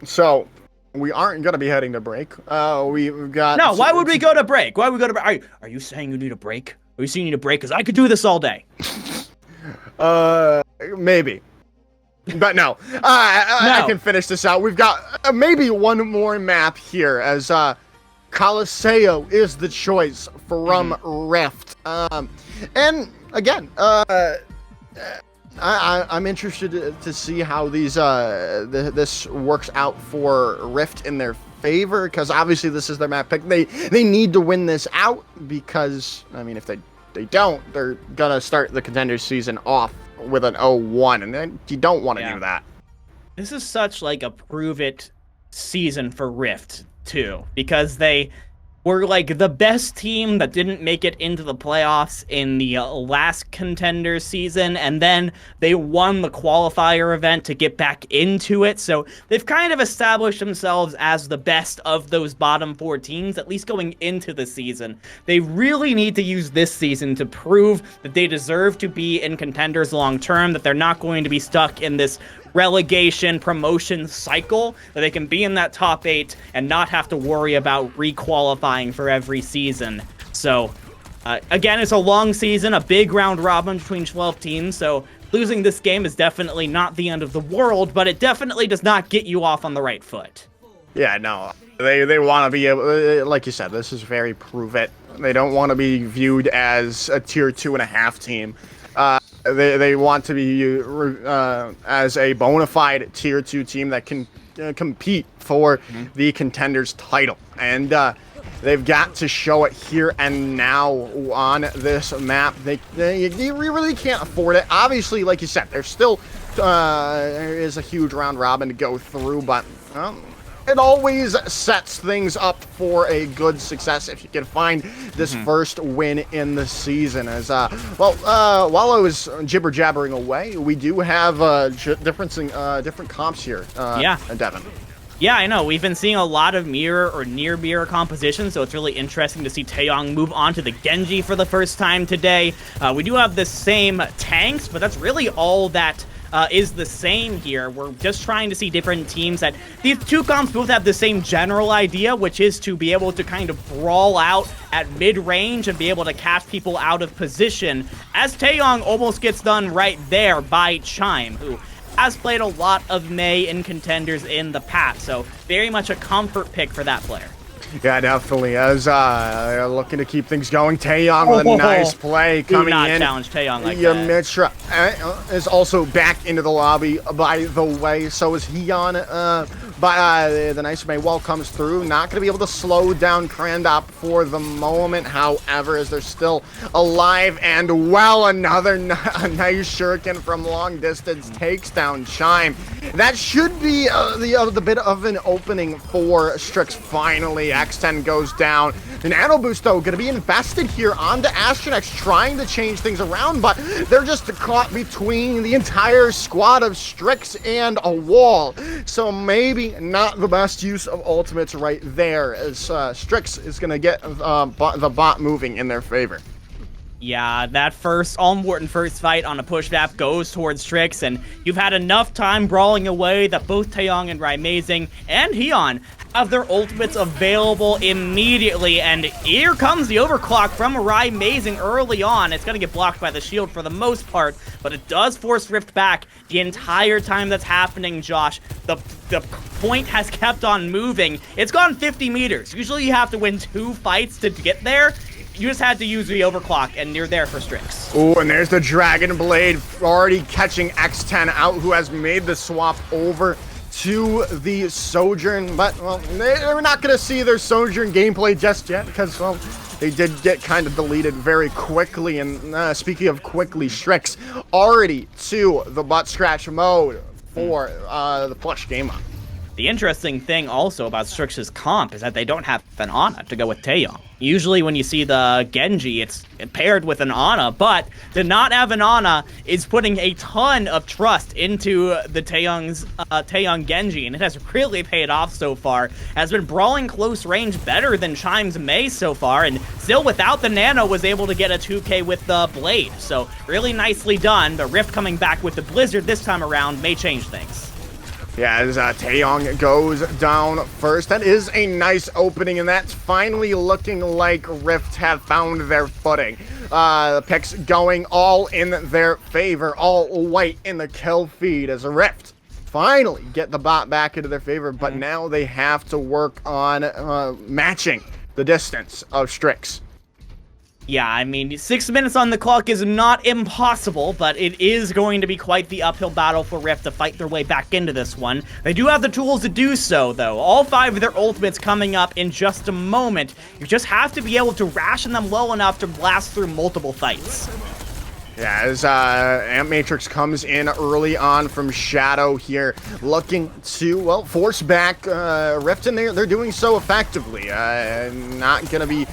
so we aren't going to be heading to break. We've got... No, why would we go to break? Why would we go to break? Are you saying you need a break? Are you saying you need a break? Because I could do this all day. Maybe. But no. I can finish this out. We've got maybe one more map here, as Colosseo is the choice from Rift. And again, I'm interested to see how this works out for Rift in their favor, because obviously this is their map pick. They need to win this out, because I mean, if they don't, they're gonna start the Contenders season off with an 0-1, and then you don't want to do that. This is such like a prove it season for Rift too, because they were like the best team that didn't make it into the playoffs in the last Contender season, and then they won the qualifier event to get back into it. So they've kind of established themselves as the best of those bottom 4 teams, at least going into the season. They really need to use this season to prove that they deserve to be in Contenders long term, that they're not going to be stuck in this relegation promotion cycle, that they can be in that top 8 and not have to worry about requalifying for every season. So again, it's a long season, a big round robin between 12 teams, so losing this game is definitely not the end of the world, but it definitely does not get you off on the right foot. Yeah, no, they want to be able, like you said, this is very prove it. They don't want to be viewed as a tier 2.5 team. They want to be as a bona fide tier 2 team that can compete for the Contenders title. And They've got to show it here and now on this map. You really can't afford it. Obviously, like you said, there's still there is a huge round robin to go through, but it always sets things up for a good success if you can find this first win in the season. As while I was jibber jabbering away, we do have different comps here. Devin. Yeah, I know. We've been seeing a lot of mirror or near mirror compositions, so it's really interesting to see Taeyong move on to the Genji for the first time today. We do have the same tanks, but that's really all that is the same here. We're just trying to see different teams that these two comps both have the same general idea, which is to be able to kind of brawl out at mid-range and be able to catch people out of position, as Taeyong almost gets done right there by Chime, who has played a lot of Mei in Contenders in the past, so very much a comfort pick for that player. Yeah, definitely. As looking to keep things going, Taeyong with a nice play coming in. Do not challenge Taeyong like that. Mitra is also back into the lobby, by the way. So is Heon. But the nice Mei wall comes through. Not going to be able to slow down Krandop for the moment. However, as they're still alive and well, another nice shuriken from long distance takes down Chime. That should be the bit of an opening for Strix finally. X10 goes down. The Nano Boost, though, going to be invested here onto Astronex, trying to change things around, but they're just caught between the entire squad of Strix and a wall. So maybe not the best use of ultimates right there, as Strix is going to get the bot moving in their favor. Yeah, that first all-important first fight on a push map goes towards Strix, and you've had enough time brawling away that both Taeyong and Raimazing and Heon have their ultimates available immediately, and here comes the overclock from Raimazing early on. It's going to get blocked by the shield for the most part, but it does force Rift back the entire time that's happening, Josh. The point has kept on moving. It's gone 50 meters. Usually you have to win 2 fights to get there. You just had to use the overclock, and you're there for Strix. Oh, and there's the Dragon Blade already catching X10 out, who has made the swap over to the Sojourn. But, well, they're not going to see their Sojourn gameplay just yet because, well, they did get kind of deleted very quickly. And speaking of quickly, Strix already to the butt scratch mode for the plush game up. The interesting thing also about Strix's comp is that they don't have an Ana to go with Taeyong. Usually when you see the Genji, it's paired with an Ana, but to not have an Ana is putting a ton of trust into the Taeyong Genji, and it has really paid off so far. Has been brawling close range better than Chime's Mei so far, and still without the Nano was able to get a 2K with the Blade. So really nicely done, but Rift coming back with the Blizzard this time around may change things. Yeah, as Taeyong goes down first. That is a nice opening, and that's finally looking like Rift have found their footing. The picks going all in their favor, all white in the kill feed as a Rift finally get the bot back into their favor, but now they have to work on matching the distance of Strix. Yeah, I mean, 6 minutes on the clock is not impossible, but it is going to be quite the uphill battle for Rift to fight their way back into this one. They do have the tools to do so, though. All 5 of their ultimates coming up in just a moment. You just have to be able to ration them low enough to blast through multiple fights. Yeah, as Amp Matrix comes in early on from Shadow here, looking to, well, force back Rift, and they're doing so effectively. Not going to be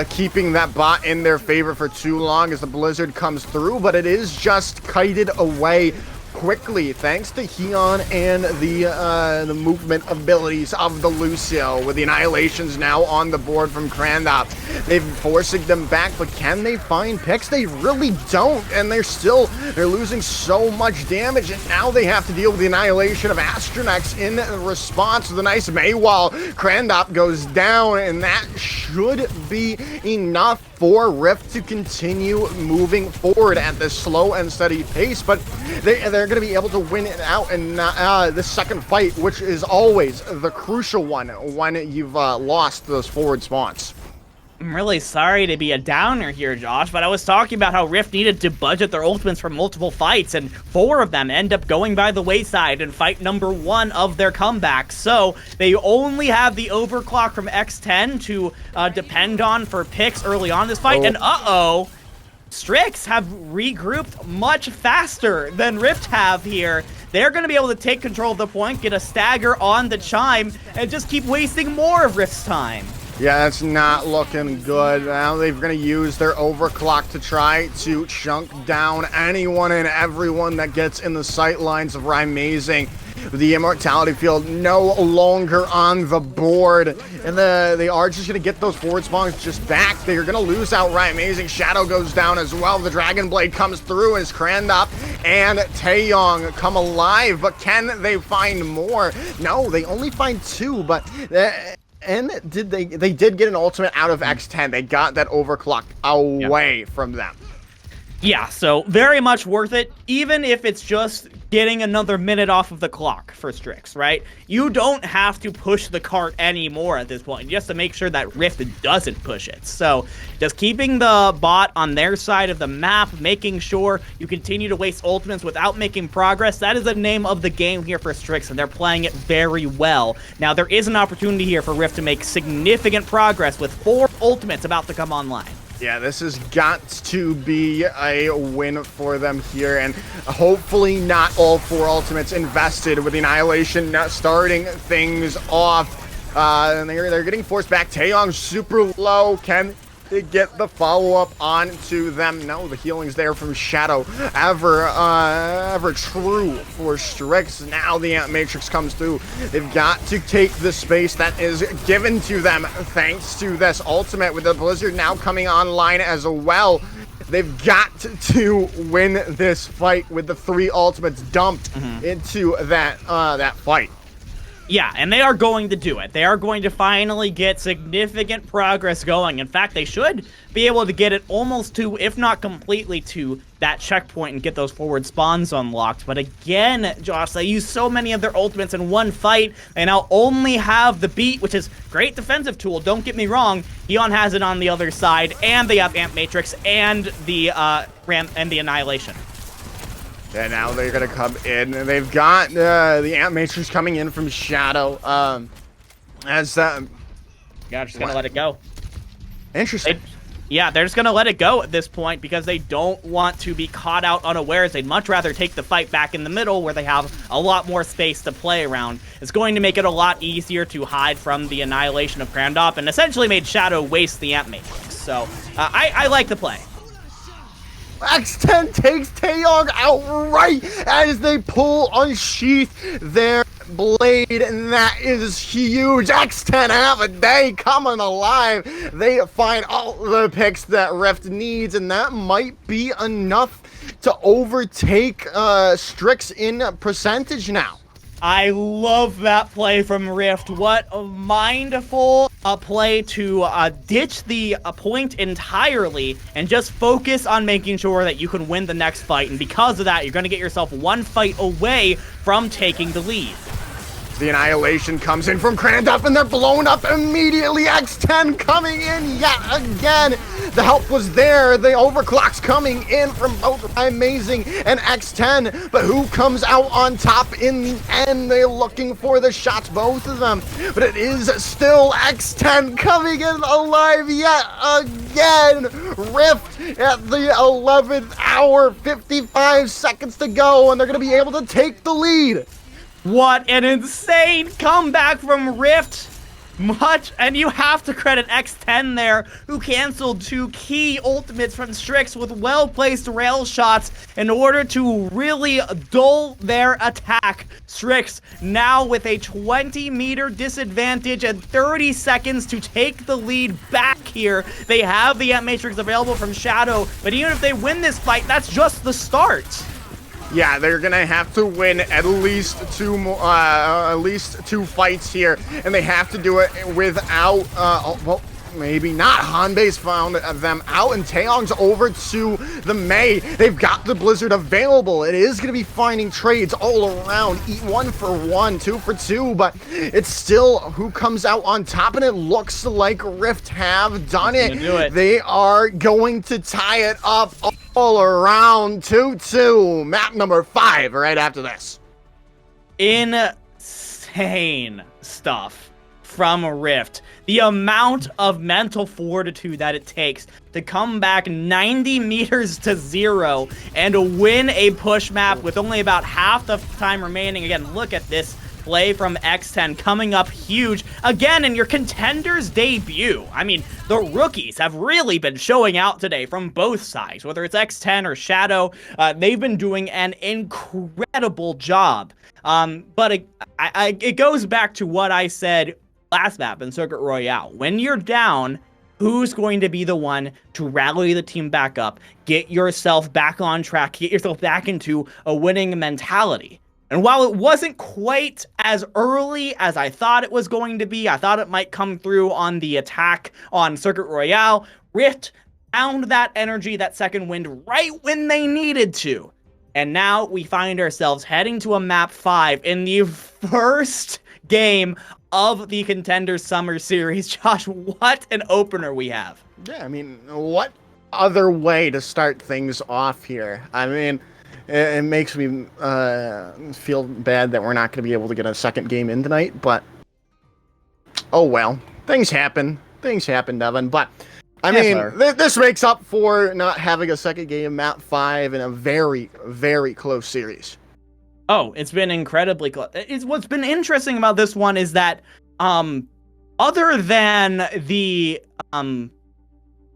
keeping that bot in their favor for too long as the Blizzard comes through, but it is just kited away quickly thanks to Heon and the movement abilities of the Lucio, with the Annihilations now on the board from Krandop. They've forcing them back, but can they find picks? They really don't, and they're losing so much damage, and now they have to deal with the Annihilation of Astronex in response to the nice Mei wall. Krandop goes down, and that should be enough for Rift to continue moving forward at this slow and steady pace, but they're going to be able to win it out in the second fight, which is always the crucial one when you've lost those forward spawns. I'm really sorry to be a downer here, Josh, but I was talking about how Rift needed to budget their ultimates for multiple fights, and 4 of them end up going by the wayside in fight number 1 of their comeback. So they only have the overclock from X10 to depend on for picks early on in this fight, and Strix have regrouped much faster than Rift have here. They're going to be able to take control of the point, get a stagger on the Chime, and just keep wasting more of Rift's time. Yeah, that's not looking good. Now they're going to use their overclock to try to chunk down anyone and everyone that gets in the sight lines of Rymazing. The Immortality Field no longer on the board, and they are just going to get those forward spawns just back. They're going to lose out Rymazing. Shadow goes down as well. The Dragon Blade comes through as Krandop and Taeyong come alive, but can they find more? No, they only find 2, but... and they did get an ultimate out of X10. They got that overclock away from them. Yeah, so very much worth it, even if it's just getting another minute off of the clock for Strix, right? You don't have to push the cart anymore at this point, just to make sure that Rift doesn't push it. So just keeping the bot on their side of the map, making sure you continue to waste ultimates without making progress, that is the name of the game here for Strix, and they're playing it very well. Now, there is an opportunity here for Rift to make significant progress with 4 ultimates about to come online. Yeah, this has got to be a win for them here, and hopefully not all 4 ultimates invested, with the Annihilation starting things off. And they're getting forced back. Taeyong super low. Can they get the follow-up onto them? No, the healing's there from Shadow. Ever true for Strix. Now the Ant Matrix comes through. They've got to take the space that is given to them thanks to this ultimate, with the Blizzard now coming online as well. They've got to win this fight with the 3 ultimates dumped into that fight. Yeah, and they are going to do it. They are going to finally get significant progress going. In fact, they should be able to get it almost to, if not completely to, that checkpoint and get those forward spawns unlocked. But again, Josh, they use so many of their ultimates in one fight. They now only have the beat, which is great defensive tool, don't get me wrong. Eon has it on the other side, and they have Ant Matrix and the Annihilation. Yeah, now they're going to come in, and they've got the Ant Matrix coming in from Shadow. Yeah, just going to let it go. Interesting. They're just going to let it go at this point because they don't want to be caught out unawares. They'd much rather take the fight back in the middle where they have a lot more space to play around. It's going to make it a lot easier to hide from the Annihilation of Krandop, and essentially made Shadow waste the Ant Matrix. So, I like the play. X10 takes Taeyong outright as they unsheath their blade, and that is huge. X10 have a day coming alive. They find all the picks that Rift needs, and that might be enough to overtake Strix in percentage now. I love that play from Rift. What a mindful play to ditch the point entirely and just focus on making sure that you can win the next fight. And because of that, you're going to get yourself 1 fight away from taking the lead. The Annihilation comes in from Krandop, and they're blown up immediately. X10 coming in yet again. The help was there. The overclock's coming in from both Amazing and X10. But who comes out on top in the end? They're looking for the shots, both of them. But it is still X10 coming in alive yet again. Rift at the 11th hour, 55 seconds to go, and they're going to be able to take the lead. What an insane comeback from Rift. And you have to credit X10 there, who canceled 2 key ultimates from Strix with well-placed rail shots in order to really dull their attack. Strix now with a 20-meter disadvantage and 30 seconds to take the lead back here. They have the Ant Matrix available from Shadow, but even if they win this fight, that's just the start. Yeah, they're gonna have to win at least 2 fights here, and they have to do it without. Well, maybe not. Hanbei's found them out, and Taeyong's over to the Mei. They've got the Blizzard available. It is going to be finding trades all around. Eat 1 for 1, 2 for 2, but it's still who comes out on top, and it looks like Rift have done it. They are going to tie it up all around 2-2. Map number 5 right after this. Insane stuff from Rift. The amount of mental fortitude that it takes to come back 90 meters to 0 and win a push map with only about half the time remaining. Again, look at this play from X10 coming up huge again in your Contenders debut. I mean, the rookies have really been showing out today from both sides, whether it's X10 or Shadow. They've been doing an incredible job. But it goes back to what I said last map in Circuit Royale. When you're down, who's going to be the one to rally the team back up, get yourself back on track, get yourself back into a winning mentality? And while it wasn't quite as early as I thought it was going to be, I thought it might come through on the attack on Circuit Royale, Rift found that energy, that second wind, right when they needed to. And now we find ourselves heading to a map 5 in the first game of the Contenders Summer Series. Josh, what an opener we have. Yeah, I mean, what other way to start things off here? I mean, it makes me feel bad that we're not going to be able to get a second game in tonight, but oh well. Things happen. Things happen, Devin. But, I mean, this makes up for not having a second game map 5 in a very, very close series. Oh, it's been incredibly close. What's been interesting about this one is that, other than the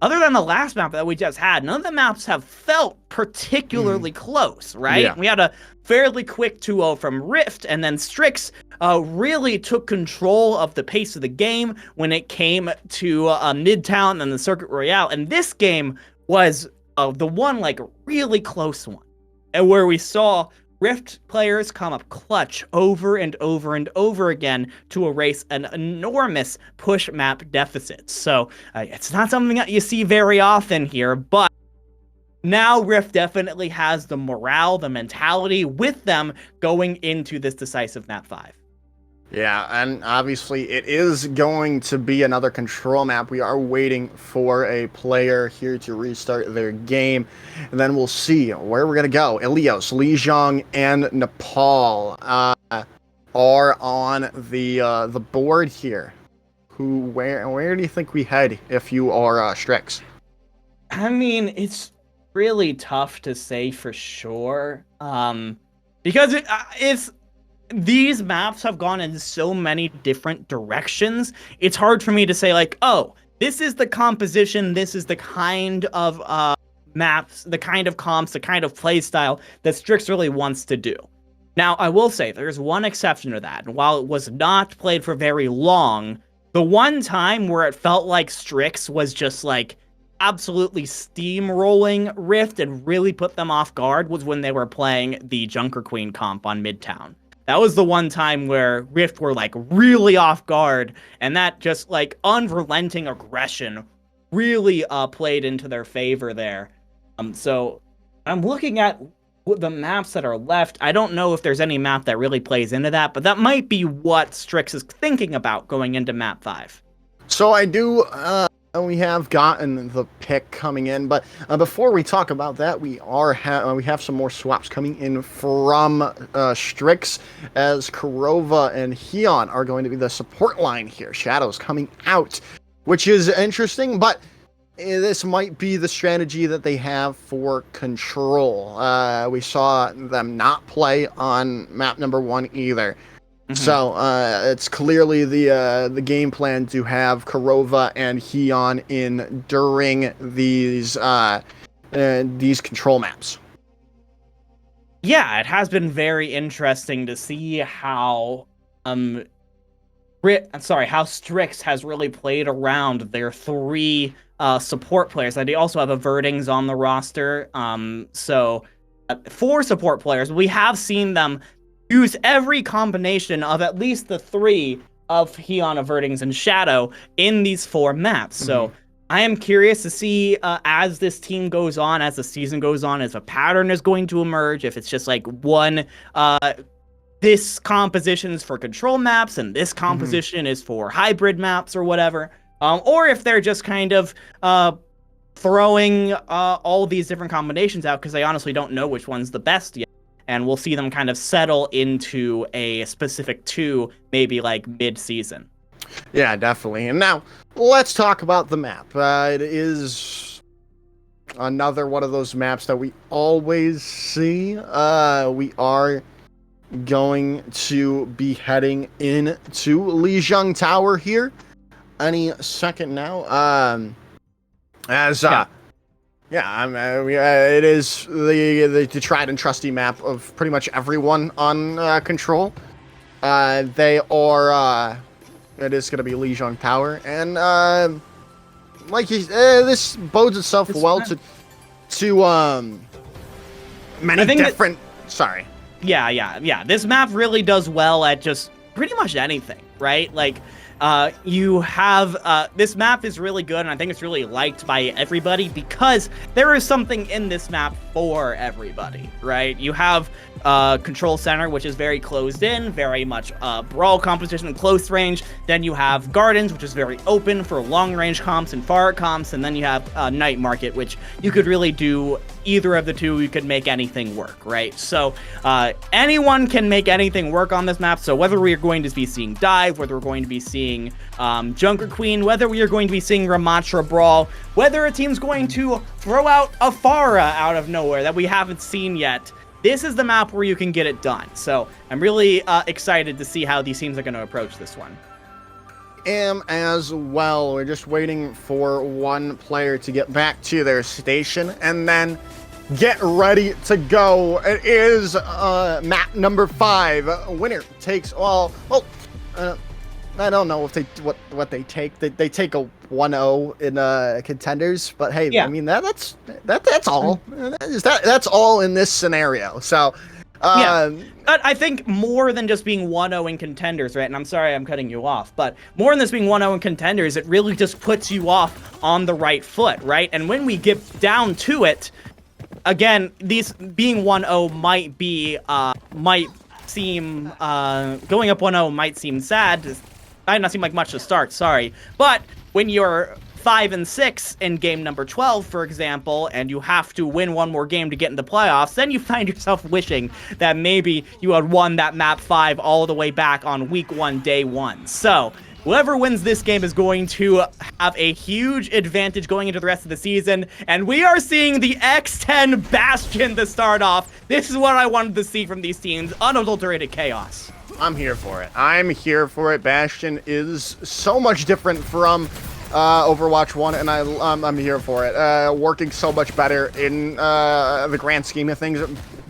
last map that we just had, none of the maps have felt particularly close, right? Yeah. We had a fairly quick 2-0 from Rift, and then Strix really took control of the pace of the game when it came to Midtown and the Circuit Royale. And this game was the one, like, really close one, and where we saw Rift players come up clutch over and over and over again to erase an enormous push map deficit. So it's not something that you see very often here, but now Rift definitely has the morale, the mentality with them going into this decisive map 5. Yeah, and obviously it is going to be another control map. We are waiting for a player here to restart their game, and then we'll see where we're going to go. Ilios, Lijiang, and Nepal are on the board here. Where do you think we head if you are Strix? I mean, it's really tough to say for sure, because it's these maps have gone in so many different directions. It's hard for me to say, like, oh, this is the composition, this is the kind of maps, the kind of comps, the kind of play style that Strix really wants to do. Now, I will say there's one exception to that, and while it was not played for very long, the one time where it felt like Strix was just, like, absolutely steamrolling Rift and really put them off guard was when they were playing the Junker Queen comp on Midtown. That was the one time where Rift were, like, really off guard, and that just, like, unrelenting aggression really played into their favor there. So I'm looking at the maps that are left. I don't know if there's any map that really plays into that, but that might be what Strix is thinking about going into map 5. So I do... we have gotten the pick coming in, but before we talk about that, we have some more swaps coming in from Strix, as Kurova and Hyun are going to be the support line here. Shadow's coming out, which is interesting, but this might be the strategy that they have for Control. We saw them not play on map number 1 either. Mm-hmm. So it's clearly the game plan to have Kurova and Hyun in during these control maps. Yeah, it has been very interesting to see how how Strix has really played around their 3 support players. They also have Avertings on the roster. So 4 support players. We have seen them use every combination of at least the 3 of Heon, Avertings, and Shadow in these 4 maps. So I am curious to see as this team goes on, as the season goes on, as a pattern is going to emerge, if it's just like this composition is for control maps and this composition is for hybrid maps or whatever, or if they're just kind of throwing all these different combinations out, because I honestly don't know which one's the best yet. And we'll see them kind of settle into a specific 2, maybe like mid-season. Yeah, definitely. And now, let's talk about the map. It is another one of those maps that we always see. We are going to be heading into Lijiang Tower here any second now. It is the tried and trusty map of pretty much everyone on Control. It is going to be Lijiang Tower, and this bodes itself well to many different. Sorry. Yeah. This map really does well at just pretty much anything, right? Like, you have this map is really good, and I think it's really liked by everybody because there is something in this map for everybody, right? You have Control Center, which is very closed in, very much brawl competition and close range. Then you have Gardens, which is very open for long range comps and far comps. And then you have Night Market, which you could really do either of the two. You could make anything work, right? So anyone can make anything work on this map. So whether we are going to be seeing Dive, whether we're going to be seeing Junker Queen, whether we are going to be seeing Ramatra Brawl, whether a team's going to throw out a Pharah out of nowhere that we haven't seen yet, this is the map where you can get it done. So I'm really excited to see how these teams are going to approach this one. Am as well. We're just waiting for one player to get back to their station and then get ready to go. It is map number 5. Winner takes all. I don't know if what they take. They take a 1-0 in contenders, but hey, yeah. I mean that's all. That's all in this scenario. So I think more than just being 1-0 in contenders, right? And I'm sorry I'm cutting you off, but more than this being 1-0 in contenders, it really just puts you off on the right foot, right? And when we get down to it, again, these being 1-0 might seem going up 1-0 might seem sad. Might not seem like much to start, sorry. But when you're 5-6 in game number 12, for example, and you have to win one more game to get into playoffs, then you find yourself wishing that maybe you had won that map 5 all the way back on week 1, day 1. So whoever wins this game is going to have a huge advantage going into the rest of the season, and we are seeing the X10 Bastion to start off. This is what I wanted to see from these teams, unadulterated chaos. I'm here for it. Bastion is so much different from Overwatch 1, and I'm here for it. Working so much better in the grand scheme of things.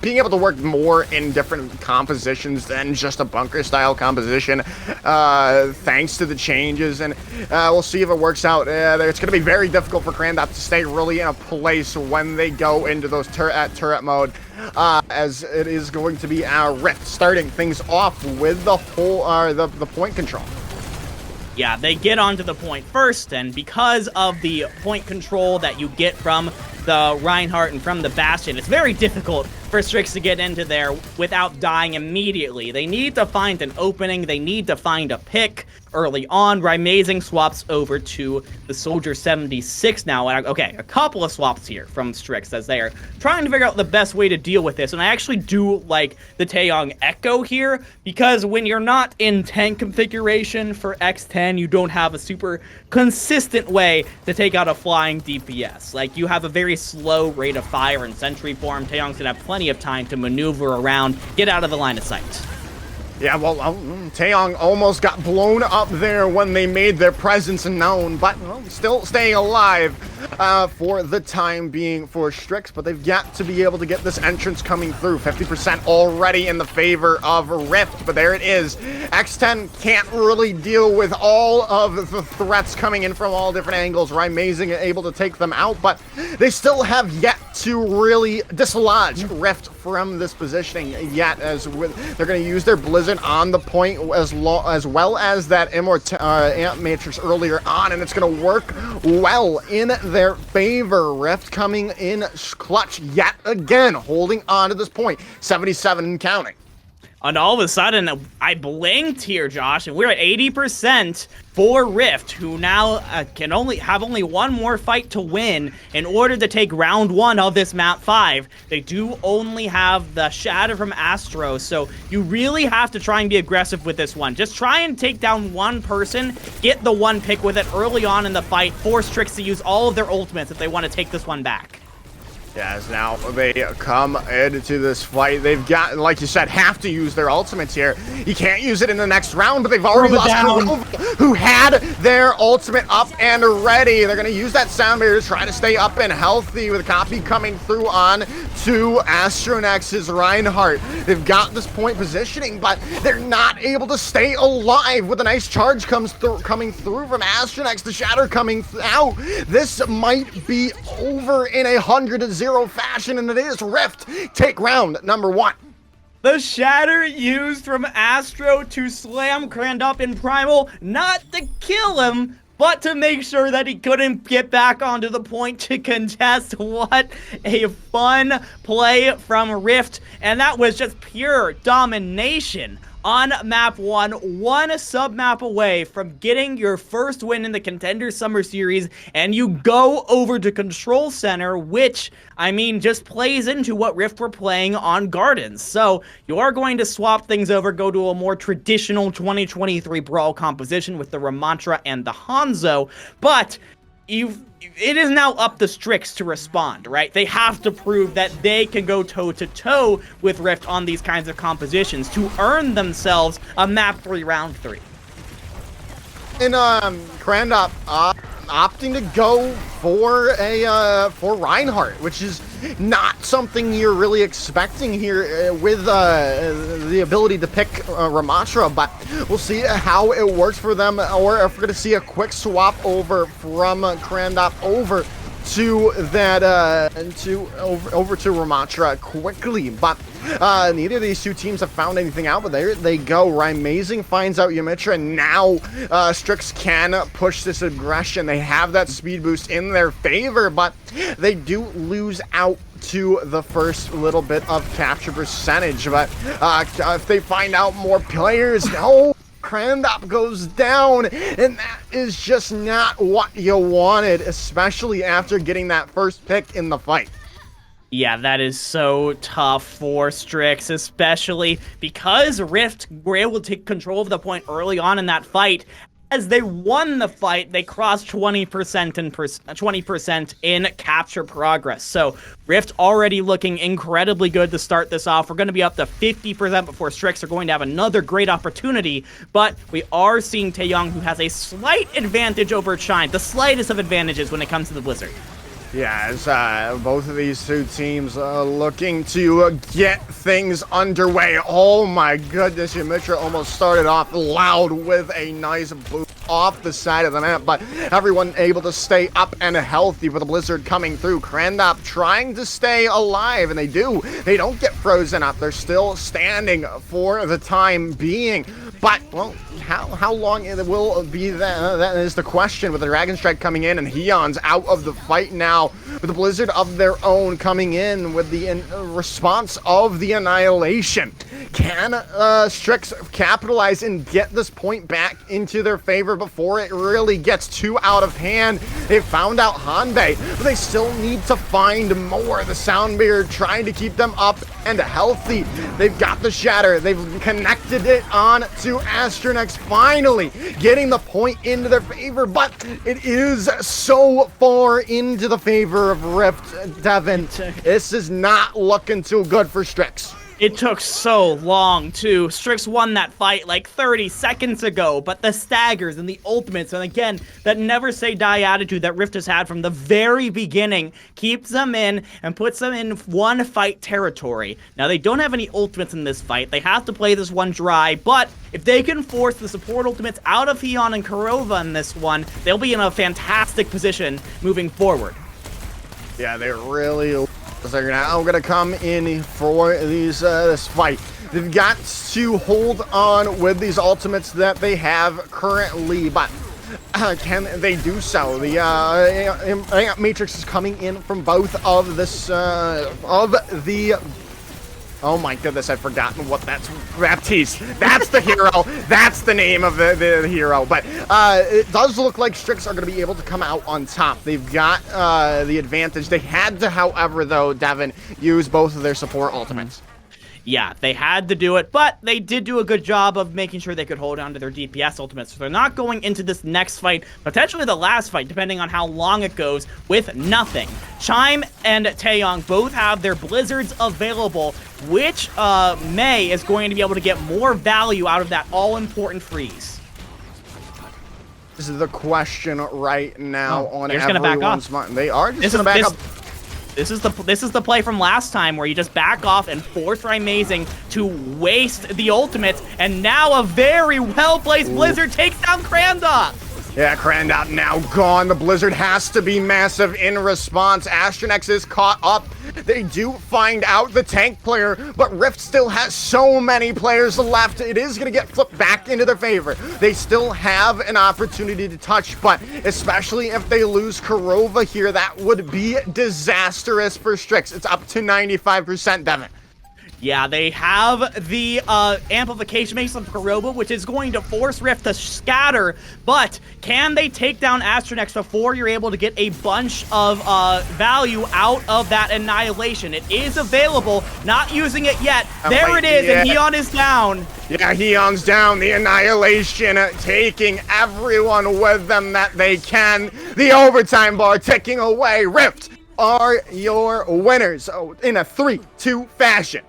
Being able to work more in different compositions than just a bunker-style composition, thanks to the changes, and we'll see if it works out. It's going to be very difficult for Grandop to stay really in a place when they go into those turret mode, as it is going to be our Rift starting things off with the whole the point control. Yeah, they get onto the point first, and because of the point control that you get from the Reinhardt and from the Bastion, it's very difficult for Strix to get into there without dying immediately. They need to find an opening, they need to find a pick early on. Rymazing swaps over to the Soldier 76 now. Okay, a couple of swaps here from Strix as they are trying to figure out the best way to deal with this. And I actually do like the Taeyong Echo here, because when you're not in tank configuration for X10, you don't have a super consistent way to take out a flying DPS. Like, you have a very slow rate of fire and sentry form. Taeyong's gonna have plenty of time to maneuver around, get out of the line of sight. Yeah, well, Taeyong almost got blown up there when they made their presence known, but still staying alive. for the time being for Strix, but they've got to be able to get this entrance coming through. 50% already in the favor of Rift, but there it is. X10 can't really deal with all of the threats coming in from all different angles. Amazing able to take them out, but they still have yet to really dislodge Rift from this positioning yet, as they're going to use their Blizzard on the point as well as that Amp Matrix earlier on, and it's going to work well in their favor. Rift coming in clutch yet again, holding on to this point, 77 and counting. And all of a sudden, I blinked here, Josh, and we're at 80% for Rift, who now can have only one more fight to win in order to take round 1 of this map 5. They do only have the Shatter from Astro, so you really have to try and be aggressive with this one. Just try and take down one person, get the one pick with it early on in the fight, force Strix to use all of their ultimates if they want to take this one back. As now they come into this fight, they've got, like you said, have to use their ultimates here. You can't use it in the next round, but they've already lost Nova, who had their ultimate up and ready. They're going to use that sound barrier to try to stay up and healthy with a copy coming through on to Astronex's Reinhardt. They've got this point positioning, but they're not able to stay alive with a nice charge coming through from Astronex. The Shatter coming out. This might be over in 100-0 fashion, and it is. Rift take round number 1. The Shatter used from Astro to slam Crandup in Primal, not to kill him, but to make sure that he couldn't get back onto the point to contest. What a fun play from Rift, and that was just pure domination on map 1, one sub-map away from getting your first win in the Contenders Summer Series, and you go over to Control Center, which, I mean, just plays into what Rift were playing on Gardens. So you are going to swap things over, go to a more traditional 2023 Brawl composition with the Ramantra and the Hanzo, but it is now up to Strix to respond, right? They have to prove that they can go toe-to-toe with Rift on these kinds of compositions to earn themselves a map 3 round 3. And Crandup opting to go for Reinhardt, which is not something you're really expecting here with the ability to pick Ramantra, but we'll see how it works for them, or if we're going to see a quick swap over from Crandup over to that over to Ramantra quickly. But neither of these two teams have found anything out, but there they go. Amazing finds out Ymitra, and now Strix can push this aggression. They have that speed boost in their favor, but they do lose out to the first little bit of capture percentage. But if they find out more players, no, Crandup goes down, and that is just not what you wanted, especially after getting that first pick in the fight. Yeah, that is so tough for Strix, especially because Rift were able to take control of the point early on in that fight. As they won the fight, they crossed 20% in capture progress. So Rift already looking incredibly good to start this off. We're going to be up to 50% before Strix are going to have another great opportunity. But we are seeing Taeyong, who has a slight advantage over Shine, the slightest of advantages when it comes to the Blizzard. Yeah, as both of these two teams looking to get things underway. Oh my goodness, Ymitra almost started off loud with a nice boost off the side of the map, but everyone able to stay up and healthy with the Blizzard coming through. Crandup trying to stay alive, and they do. They don't get frozen up. They're still standing for the time being. But, well, how long it will be that is the question, with the Dragon Strike coming in and Heon's out of the fight now, with the Blizzard of their own coming in with the response of the Annihilation. Can Strix capitalize and get this point back into their favor before it really gets too out of hand? They found out Hanbei, but they still need to find more. The Soundbeard trying to keep them up and healthy. They've got the Shatter. They've connected it on to Astronex, finally getting the point into their favor, but it is so far into the favor of Rift. Devin, this is not looking too good for Strix. It took so long, too. Strix won that fight like 30 seconds ago, but the staggers and the ultimates, and again, that never say die attitude that Rift has had from the very beginning, keeps them in and puts them in one fight territory. Now, they don't have any ultimates in this fight. They have to play this one dry, but if they can force the support ultimates out of Heon and Kurova in this one, they'll be in a fantastic position moving forward. Yeah, they really... They're now going to come in for these this fight. They've got to hold on with these ultimates that they have currently, but can they do so? The Matrix is coming in from both of this of the. Oh my goodness, I've forgotten what that's. Baptiste. That's the hero. That's the name of the hero. But it does look like Strix are going to be able to come out on top. They've got the advantage. They had to, however, though, Devin, use both of their support ultimates. Yeah, they had to do it, but they did do a good job of making sure they could hold on to their DPS ultimates. So they're not going into this next fight, potentially the last fight, depending on how long it goes, with nothing. Chime and Taeyong both have their blizzards available, which Mei is going to be able to get more value out of that all-important freeze. This is the question right now on everyone's mind. They are just going to back up. This is the play from last time where you just back off and force Amazing to waste the ultimates, and now a very well-placed Blizzard takes down Krandok. Yeah, Krandok now gone. The Blizzard has to be massive in response. Astronex is caught up. They do find out the tank player, but Rift still has so many players left. It is going to get flipped back into their favor. They still have an opportunity to touch, but especially if they lose Kurova here, that would be disastrous for Strix. It's up to 95%, Devin. Yeah, they have the amplification base of Kurova, which is going to force Rift to scatter, but can they take down Astronex before you're able to get a bunch of value out of that annihilation? It is available, not using it yet. There it is, and Heon is down. Yeah, Heon's down. The annihilation taking everyone with them that they can. The overtime bar ticking away. Rift are your winners in a 3-2 fashion.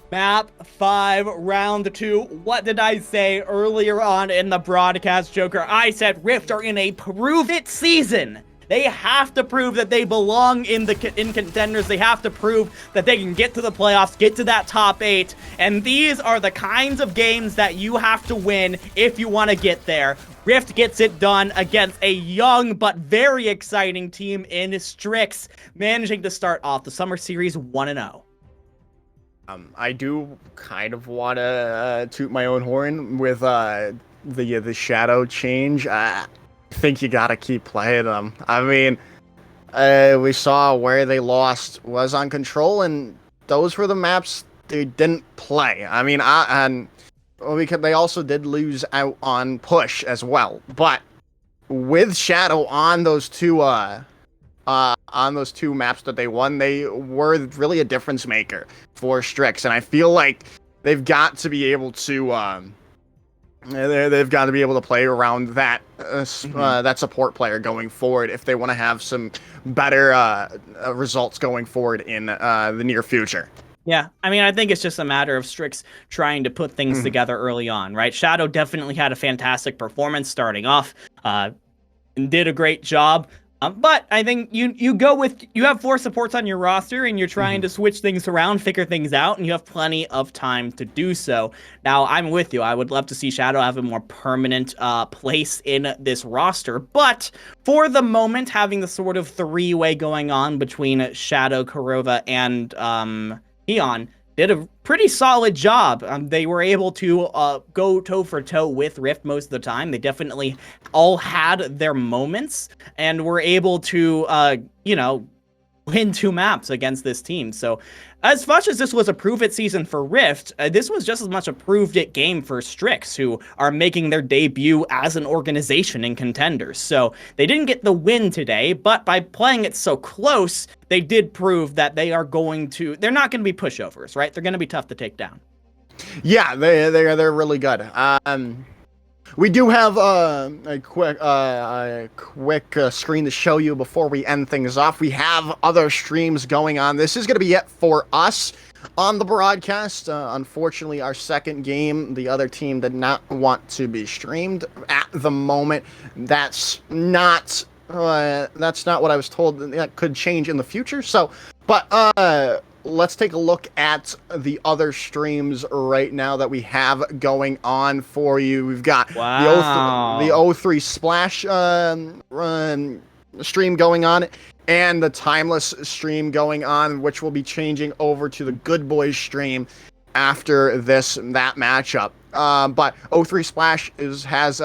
Map 5, round 2. What did I say earlier on in the broadcast, Joker? I said Rift are in a prove-it season. They have to prove that they belong in contenders. They have to prove that they can get to the playoffs, get to that top 8. And these are the kinds of games that you have to win if you want to get there. Rift gets it done against a young but very exciting team in Strix, managing to start off the Summer Series 1-0. I do kind of want to toot my own horn with the shadow change. I think you gotta keep playing them. I mean, we saw where they lost was on Control, and those were the maps they didn't play. I mean, they also did lose out on Push as well. But with Shadow on those two maps that they won, they were really a difference maker for Strix, and I feel like they've got to be able to they've got to be able to play around that that support player going forward if they want to have some better results going forward in the near future. Yeah, I mean, I think it's just a matter of Strix trying to put things together early on, right? Shadow definitely had a fantastic performance starting off, and did a great job. But I think you go with, you have 4 supports on your roster and you're trying to switch things around, figure things out, and you have plenty of time to do so. Now, I'm with you. I would love to see Shadow have a more permanent place in this roster. But for the moment, having the sort of 3-way going on between Shadow, Kurova, and Heon did a pretty solid job. They were able to go toe-for-toe with Rift most of the time. They definitely all had their moments and were able to, win 2 maps against this team. So as much as this was a prove-it season for Rift, this was just as much a proved-it game for Strix, who are making their debut as an organization in Contenders. So they didn't get the win today, but by playing it so close, they did prove that they're not going to be pushovers, right? They're going to be tough to take down. Yeah, they're really good. We do have a quick screen to show you before we end things off. We have other streams going on. This is going to be it for us. on the broadcast. Unfortunately, our second game, the other team did not want to be streamed at the moment. That's not what I was told. That could change in the future. So, but let's take a look at the other streams right now that we have going on for you. We've got the O3 Splash stream going on, and the Timeless stream going on, which will be changing over to the Good Boys stream after that matchup. But O3 Splash has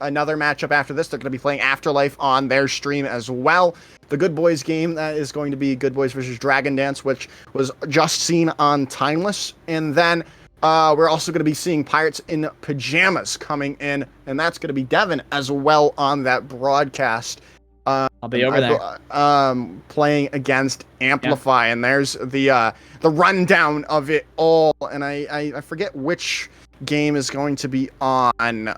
another matchup after this. They're going to be playing Afterlife on their stream as well. The Good Boys game, that is going to be Good Boys versus Dragon Dance, which was just seen on Timeless. And then we're also going to be seeing Pirates in Pajamas coming in, and that's going to be Devin as well on that broadcast. I'll be over there. Playing against Amplify, and there's the rundown of it all. And I forget which game is going to be on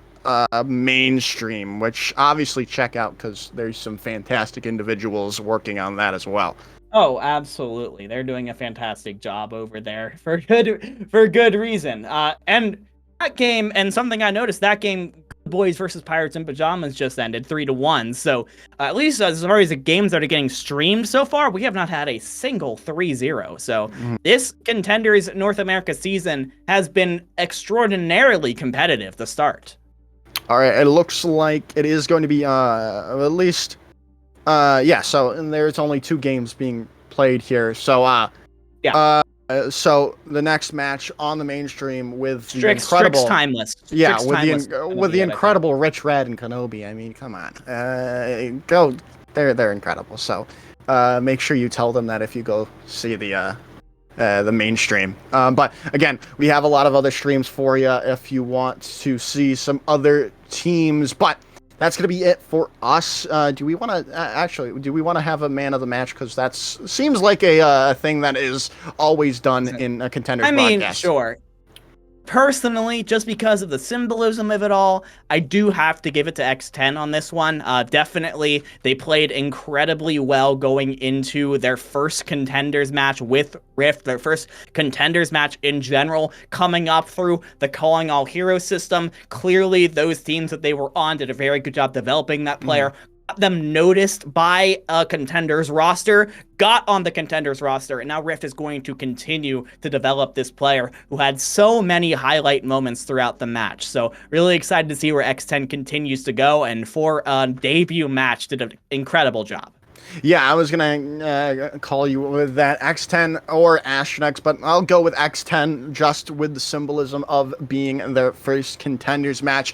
mainstream, which obviously check out because there's some fantastic individuals working on that as well. Oh, absolutely. They're doing a fantastic job over there for good reason. And that game, and something I noticed, that game, Boys versus Pirates in Pajamas, just ended 3-1. So at least as far as the games that are getting streamed so far, we have not had a single 3-0. So this Contenders North America season has been extraordinarily competitive to start. All right, it looks like it is going to be at least so and there's only 2 games being played here. So so the next match on the mainstream with the incredible Strix Timeless. With the incredible Rich Red and Kenobi. I mean, come on. Go. They're incredible. So make sure you tell them that if you go see the mainstream. But again, we have a lot of other streams for you if you want to see some other teams. But that's going to be it for us. Do we want to have a man of the match? Because that seems like a thing that is always done in a Contenders broadcast. I mean, sure. Personally, just because of the symbolism of it all, I do have to give it to X10 on this one. Definitely, they played incredibly well going into their first Contenders match with Rift, their first Contenders match in general, coming up through the Calling All Heroes system. Clearly, those teams that they were on did a very good job developing that player. Got them noticed by a Contenders roster, got on the Contenders roster, and now Rift is going to continue to develop this player who had so many highlight moments throughout the match. So really excited to see where X10 continues to go, and for a debut match, did an incredible job. Yeah, I was going to call you with that X10 or Astronex, but I'll go with X10 just with the symbolism of being their first Contenders match.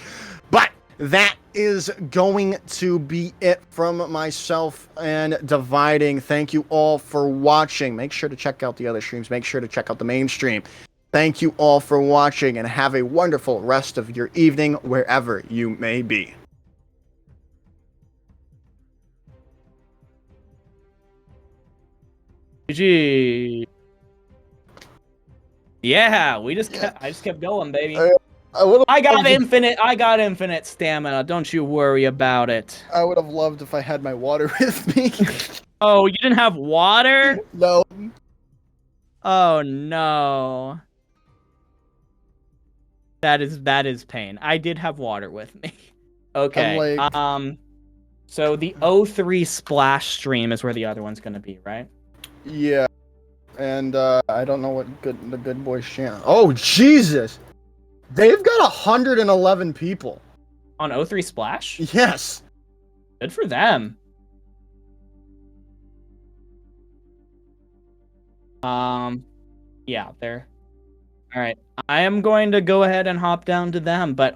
But that is going to be it from myself and Dividing. Thank you all for watching. Make sure to check out the other streams. Make sure to check out the mainstream. Thank you all for watching, and have a wonderful rest of your evening wherever you may be. GG. Yeah, I just kept going, baby. I got infinite stamina. Don't you worry about it. I would have loved if I had my water with me. Oh, you didn't have water? No. Oh no. That is pain. I did have water with me. Okay. So the O3 Splash stream is where the other one's gonna be, right? Yeah. And I don't know what the Good Boys channel. Oh Jesus! They've got 111 people. On O3 Splash? Yes. Good for them. Yeah, they're... Alright, I am going to go ahead and hop down to them, but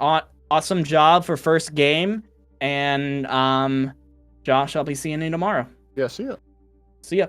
awesome job for first game, and, Josh, I'll be seeing you tomorrow. Yeah, see ya. See ya.